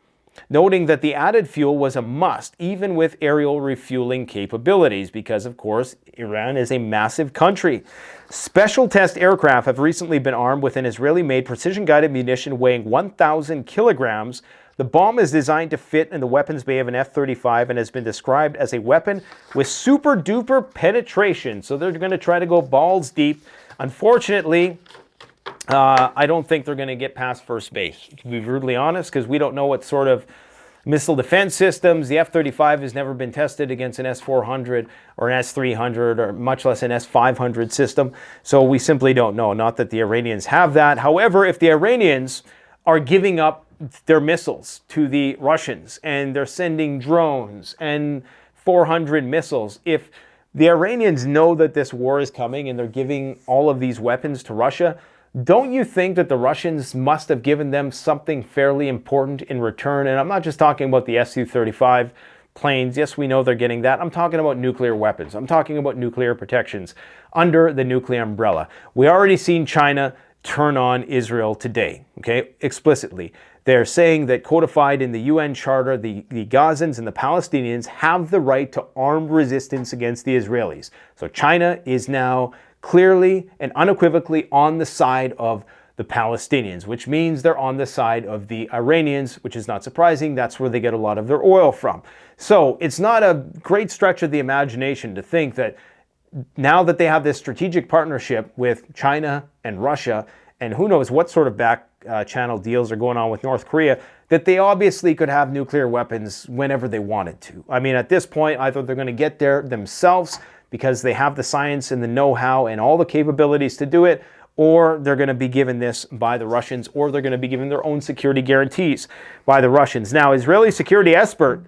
noting that the added fuel was a must, even with aerial refueling capabilities, because, of course, Iran is a massive country. Special test aircraft have recently been armed with an Israeli-made precision-guided munition weighing 1,000 kilograms. The bomb is designed to fit in the weapons bay of an F-35 and has been described as a weapon with super-duper penetration. So they're going to try to go balls deep. Unfortunately, I don't think they're going to get past first base, to be brutally honest, because we don't know what sort of missile defense systems. The F-35 has never been tested against an S-400 or an S-300 or much less an S-500 system. So we simply don't know. Not that the Iranians have that. However, if the Iranians are giving up their missiles to the Russians and they're sending drones and 400 missiles, if the Iranians know that this war is coming and they're giving all of these weapons to Russia, don't you think that the Russians must have given them something fairly important in return? And I'm not just talking about the Su-35 planes. Yes, we know they're getting that. I'm talking about nuclear weapons. I'm talking about nuclear protections under the nuclear umbrella. We already seen China turn on Israel today, okay, explicitly. They're saying that codified in the UN Charter, the Gazans and the Palestinians have the right to armed resistance against the Israelis. So China is now clearly and unequivocally on the side of the Palestinians, which means they're on the side of the Iranians, which is not surprising. That's where they get a lot of their oil from. So it's not a great stretch of the imagination to think that now that they have this strategic partnership with China and Russia, and who knows what sort of back channel deals are going on with North Korea, that they obviously could have nuclear weapons whenever they wanted to. I mean, at this point, either they're going to get there themselves because they have the science and the know-how and all the capabilities to do it, or they're going to be given this by the Russians, or they're going to be given their own security guarantees by the Russians. Now, Israeli security expert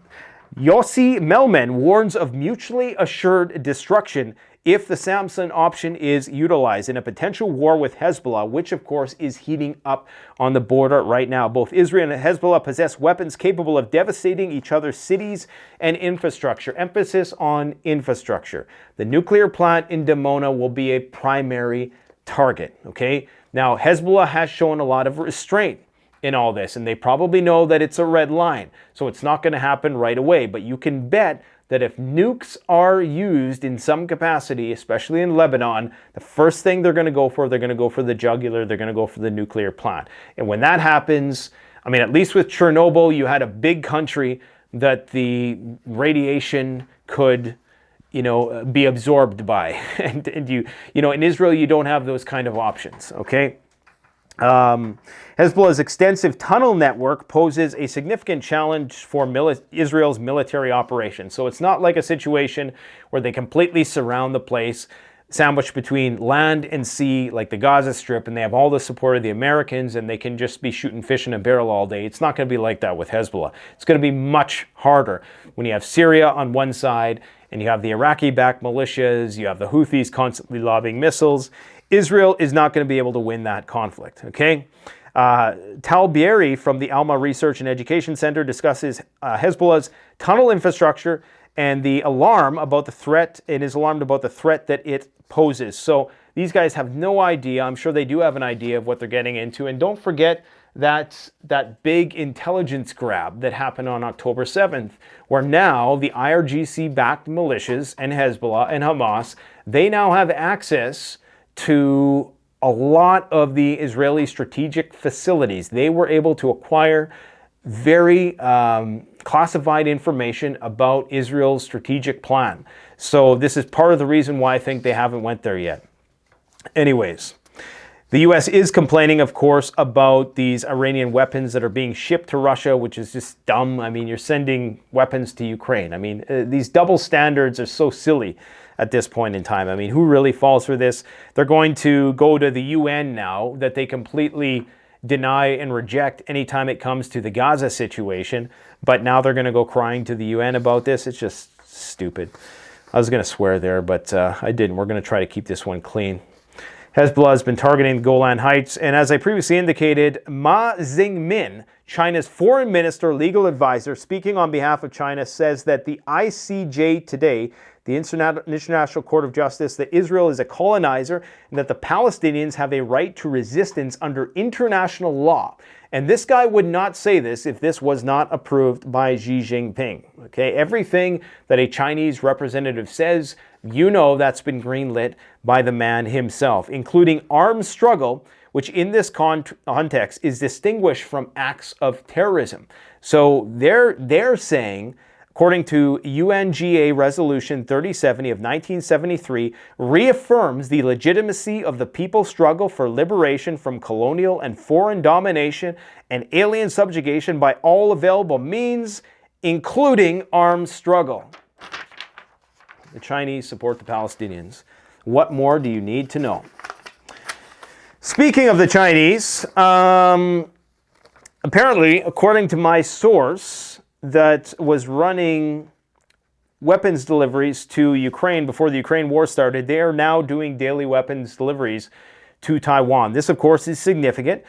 Yossi Melman warns of mutually assured destruction if the Samson option is utilized in a potential war with Hezbollah, which of course is heating up on the border right now. Both Israel and Hezbollah possess weapons capable of devastating each other's cities and infrastructure. Emphasis on infrastructure. The nuclear plant in Dimona will be a primary target, okay? Now, Hezbollah has shown a lot of restraint in all this, and they probably know that it's a red line, so it's not going to happen right away. But you can bet that if nukes are used in some capacity, especially in Lebanon, the first thing they're going to go for the jugular, they're going to go for the nuclear plant. And when that happens, I mean, at least with Chernobyl, you had a big country that the radiation could, be absorbed by. and in Israel, you don't have those kind of options, okay? Hezbollah's extensive tunnel network poses a significant challenge for Israel's military operations. So it's not like a situation where they completely surround the place, sandwiched between land and sea, like the Gaza Strip, and they have all the support of the Americans, and they can just be shooting fish in a barrel all day. It's not going to be like that with Hezbollah. It's going to be much harder when you have Syria on one side, and you have the Iraqi-backed militias, you have the Houthis constantly lobbing missiles. Israel is not going to be able to win that conflict, okay? Tal Bieri from the Alma Research and Education Center discusses Hezbollah's tunnel infrastructure and the alarm about the threat. It is alarmed about the threat that it poses. So these guys have no idea. I'm sure they do have an idea of what they're getting into. And don't forget that big intelligence grab that happened on October 7th, where now the IRGC-backed militias and Hezbollah and Hamas, they now have access to a lot of the Israeli strategic facilities. They were able to acquire very classified information about Israel's strategic plan. So this is part of the reason why I think they haven't went there yet. Anyways, the U.S. is complaining, of course, about these Iranian weapons that are being shipped to Russia, which is just dumb. I mean, you're sending weapons to Ukraine. I mean, these double standards are so silly at this point in time. I mean, who really falls for this? They're going to go to the UN now that they completely deny and reject anytime it comes to the Gaza situation. But now they're going to go crying to the UN about this. It's just stupid. I was going to swear there, but I didn't. We're going to try to keep this one clean. Hezbollah has been targeting the Golan Heights, and as I previously indicated, Ma Zingmin, China's foreign minister, legal advisor, speaking on behalf of China, says that the ICJ today, the International Court of Justice, that Israel is a colonizer and that the Palestinians have a right to resistance under international law. And this guy would not say this if this was not approved by Xi Jinping. Okay, everything that a Chinese representative says, you know that's been greenlit by the man himself, including armed struggle, which in this context is distinguished from acts of terrorism. So they're saying, according to UNGA Resolution 3070 of 1973, reaffirms the legitimacy of the people's struggle for liberation from colonial and foreign domination and alien subjugation by all available means, including armed struggle. The Chinese support the Palestinians. What more do you need to know? Speaking of the Chinese, apparently, according to my source that was running weapons deliveries to Ukraine before the Ukraine war started, they are now doing daily weapons deliveries to Taiwan. This, of course, is significant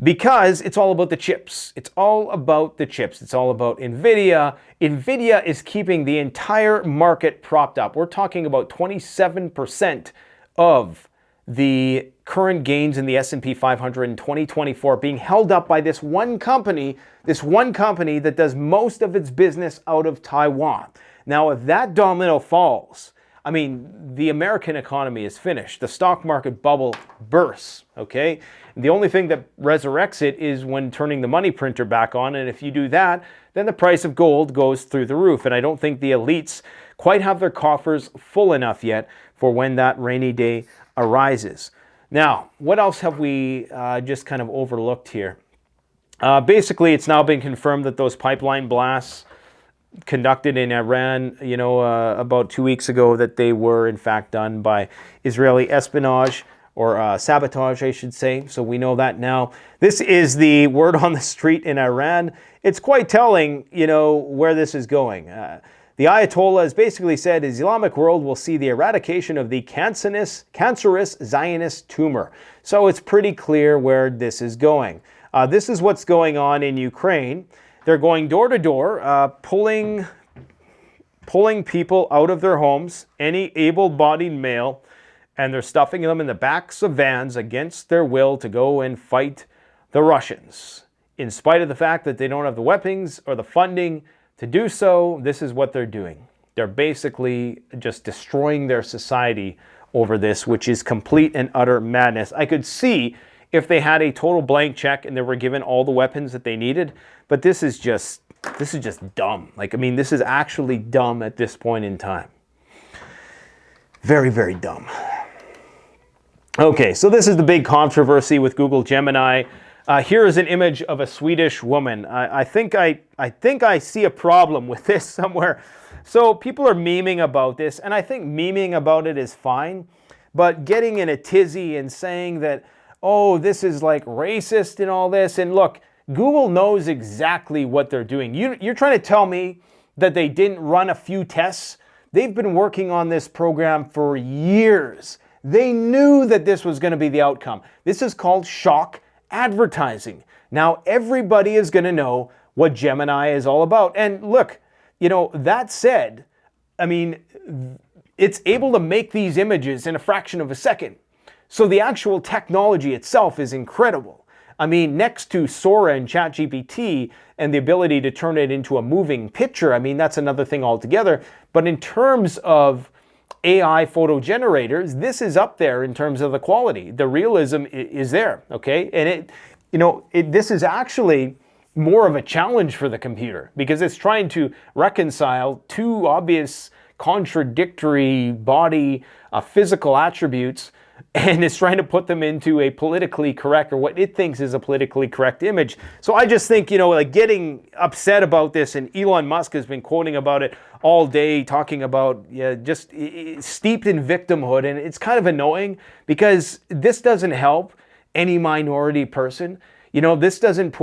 because it's all about the chips. It's all about the chips. It's all about NVIDIA. NVIDIA is keeping the entire market propped up. We're talking about 27% of the current gains in the S&P 500 in 2024 being held up by this one company that does most of its business out of Taiwan. Now, if that domino falls, I mean, the American economy is finished. The stock market bubble bursts, okay? And the only thing that resurrects it is when turning the money printer back on, and if you do that, then the price of gold goes through the roof. And I don't think the elites quite have their coffers full enough yet for when that rainy day arises. Now, what else have we just kind of overlooked here? Basically, it's now been confirmed that those pipeline blasts conducted in Iran, about 2 weeks ago, that they were in fact done by Israeli espionage or sabotage, I should say. So we know that now. This is the word on the street in Iran. It's quite telling, where this is going. The Ayatollah has basically said the Islamic world will see the eradication of the cancerous Zionist tumor. So it's pretty clear where this is going. This is what's going on in Ukraine. They're going door to door, pulling people out of their homes, any able-bodied male, and they're stuffing them in the backs of vans against their will to go and fight the Russians. In spite of the fact that they don't have the weapons or the funding to do so, this is what they're doing. They're basically just destroying their society over this, which is complete and utter madness. I could see if they had a total blank check and they were given all the weapons that they needed, but this is just dumb. This is actually dumb at this point in time. Very, very dumb. Okay, so this is the big controversy with Google Gemini. Here is an image of a Swedish woman. I think I see a problem with this somewhere. So people are memeing about this, and I think memeing about it is fine, but getting in a tizzy and saying that, oh, this is like racist and all this, and look, Google knows exactly what they're doing. You're trying to tell me that they didn't run a few tests? They've been working on this program for years. They knew that this was going to be the outcome. This is called shock advertising. Now everybody is going to know what Gemini is all about. And look, that said, it's able to make these images in a fraction of a second. So the actual technology itself is incredible. Next to Sora and ChatGPT and the ability to turn it into a moving picture, that's another thing altogether. But in terms of AI photo generators, this is up there in terms of the quality. The realism is there, okay? And this is actually more of a challenge for the computer because it's trying to reconcile two obvious contradictory body physical attributes, and it's trying to put them into a politically correct, or what it thinks is a politically correct image. So I just think, like getting upset about this, and Elon Musk has been quoting about it all day, talking about just steeped in victimhood, and it's kind of annoying because this doesn't help any minority person. This doesn't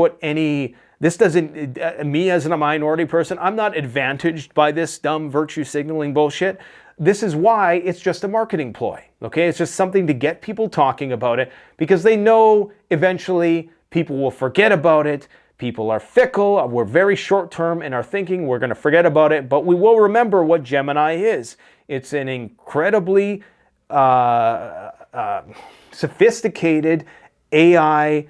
me as a minority person, I'm not advantaged by this dumb virtue signaling bullshit. This is why it's just a marketing ploy, okay? It's just something to get people talking about it because they know eventually people will forget about it. People are fickle. We're very short term in our thinking. We're going to forget about it, but we will remember what Gemini is. It's an incredibly sophisticated AI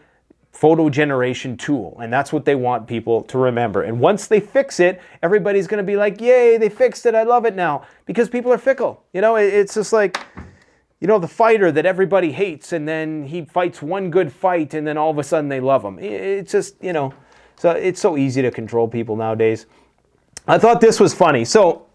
photo generation tool, and that's what they want people to remember. And once they fix it, everybody's going to be like, yay, they fixed it, I love it now, because people are fickle. It's just like, the fighter that everybody hates, and then he fights one good fight, and then all of a sudden they love him. It's just, so it's so easy to control people nowadays. I thought this was funny. So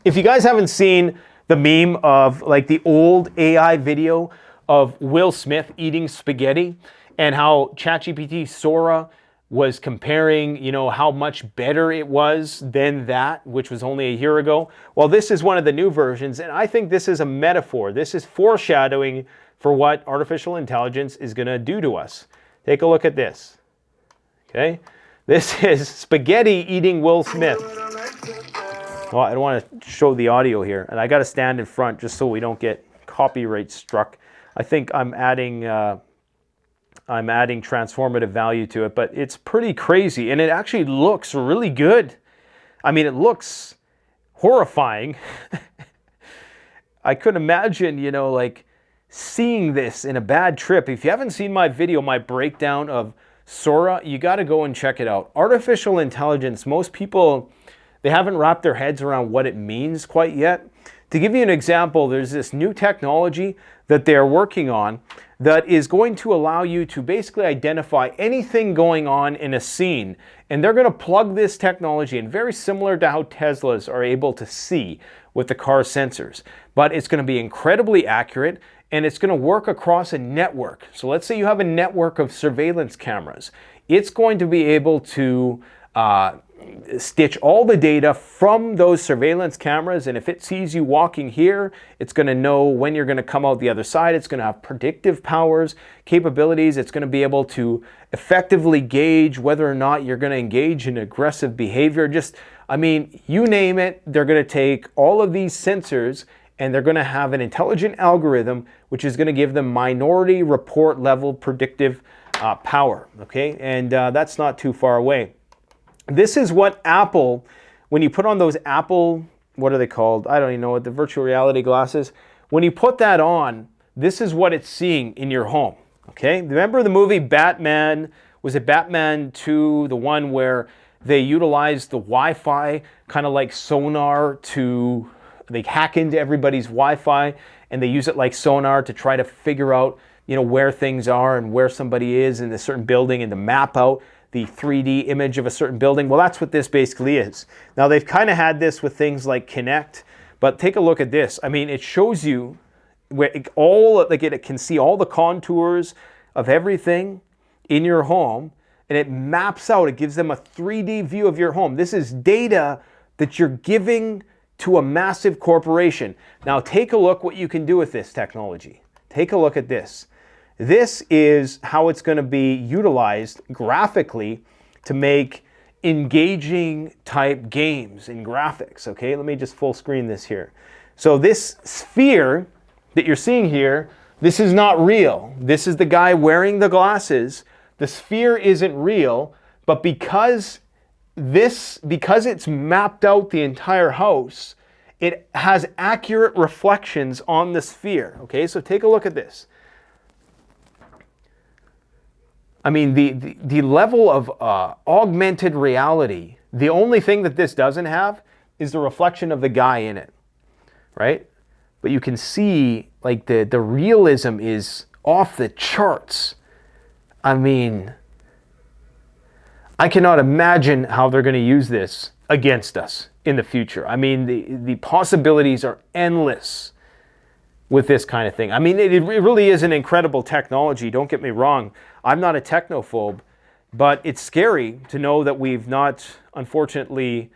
if you guys haven't seen the meme of like the old AI video of Will Smith eating spaghetti, and how ChatGPT Sora was comparing, how much better it was than that, which was only a year ago. Well, this is one of the new versions, and I think this is a metaphor. This is foreshadowing for what artificial intelligence is going to do to us. Take a look at this. Okay? This is spaghetti eating Will Smith. Well, I don't want to show the audio here, and I got to stand in front just so we don't get copyright struck. I think I'm adding transformative value to it, but it's pretty crazy, and it actually looks really good. I mean, it looks horrifying. I could imagine, like seeing this in a bad trip. If you haven't seen my video, my breakdown of Sora, you got to go and check it out. Artificial intelligence, most people, they haven't wrapped their heads around what it means quite yet. To give you an example, there's this new technology that they're working on that is going to allow you to basically identify anything going on in a scene. And they're going to plug this technology in, very similar to how Teslas are able to see with the car sensors. But it's going to be incredibly accurate, and it's going to work across a network. So let's say you have a network of surveillance cameras. It's going to be able to stitch all the data from those surveillance cameras, and if it sees you walking here, it's going to know when you're going to come out the other side. It's going to have predictive powers, capabilities. It's going to be able to effectively gauge whether or not you're going to engage in aggressive behavior. You name it, they're going to take all of these sensors and they're going to have an intelligent algorithm which is going to give them minority report level predictive power, okay? And that's not too far away. This is what Apple, when you put on those Apple, what are they called? I don't even know what, the virtual reality glasses. When you put that on, this is what it's seeing in your home, okay? Remember the movie Batman? Was it Batman 2, the one where they utilized the Wi-Fi, kind of like sonar to, they hack into everybody's Wi-Fi and they use it like sonar to try to figure out, where things are and where somebody is in a certain building and to map out the 3D image of a certain building. Well, that's what this basically is. Now, they've kind of had this with things like Kinect, but take a look at this. I mean, it shows you where it can see all the contours of everything in your home, and it maps out, it gives them a 3D view of your home. This is data that you're giving to a massive corporation. Now, take a look what you can do with this technology. Take a look at this. This is how it's going to be utilized graphically to make engaging type games and graphics. Okay, let me just full screen this here. So this sphere that you're seeing here, this is not real. This is the guy wearing the glasses. The sphere isn't real, but because it's mapped out the entire house, it has accurate reflections on the sphere. Okay, so take a look at this. I mean, the level of augmented reality, the only thing that this doesn't have is the reflection of the guy in it, right? but you can see like the realism is off the charts. I mean, I cannot imagine how they're going to use this against us in the future. I mean, the possibilities are endless with this kind of thing. I mean, it really is an incredible technology. Don't get me wrong. I'm not a technophobe, but it's scary to know that we've not, unfortunately,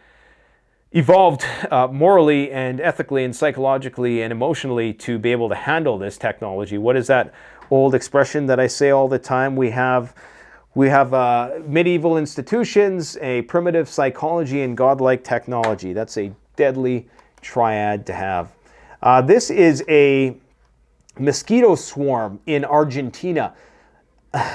evolved morally and ethically and psychologically and emotionally to be able to handle this technology. What is that old expression that I say all the time? We have medieval institutions, a primitive psychology, and godlike technology. That's a deadly triad to have. This is a mosquito swarm in Argentina.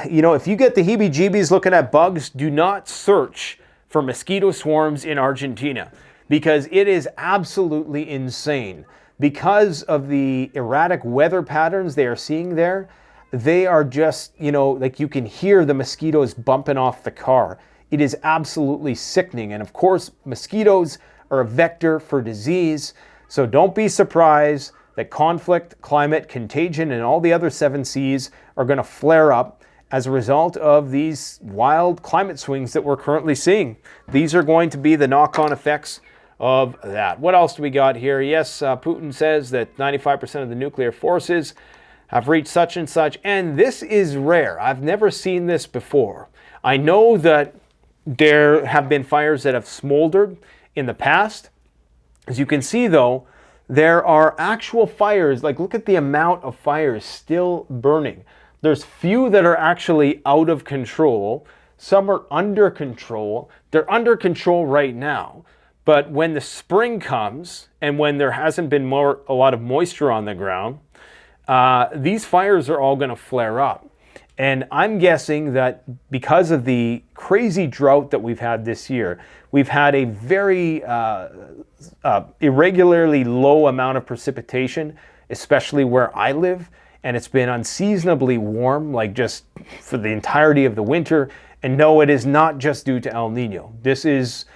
You know, if you get the heebie-jeebies looking at bugs, do not search for mosquito swarms in Argentina, because it is absolutely insane. Because of the erratic weather patterns they are seeing there, they are just, you know, like you can hear the mosquitoes bumping off the car. It is absolutely sickening. And of course, mosquitoes are a vector for disease. So don't be surprised that conflict, climate, contagion, and all the other 7 C's are going to flare up as a result of these wild climate swings that we're currently seeing. These are going to be the knock-on effects of that. What else do we got here? Yes, Putin says that 95% of the nuclear forces have reached such and such, and this is rare. I've never seen this before. I know that there have been fires that have smoldered in the past. As you can see, though, there are actual fires. Like, look at the amount of fires still burning. There's few that are actually out of control. Some are under control. They're under control right now. But when the spring comes and when there hasn't been a lot of moisture on the ground, these fires are all going to flare up. And I'm guessing that because of the crazy drought that we've had this year, we've had a very irregularly low amount of precipitation, especially where I live. And it's been unseasonably warm, like just for the entirety of the winter. And no, it is not just due to El Nino. This is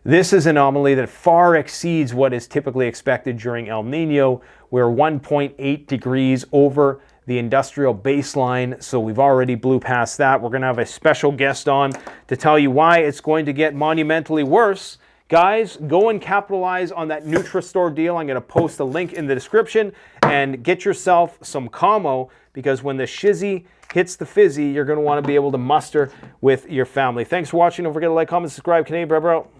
an anomaly that far exceeds what is typically expected during El Nino. We're 1.8 degrees over the industrial baseline, so we've already blew past that. We're going to have a special guest on to tell you why it's going to get monumentally worse. Guys, go and capitalize on that NutriStore deal. I'm going to post a link in the description, and get yourself some Como, because when the shizzy hits the fizzy, you're going to want to be able to muster with your family. Thanks for watching. Don't forget to like, comment, subscribe. Canadian Brother out.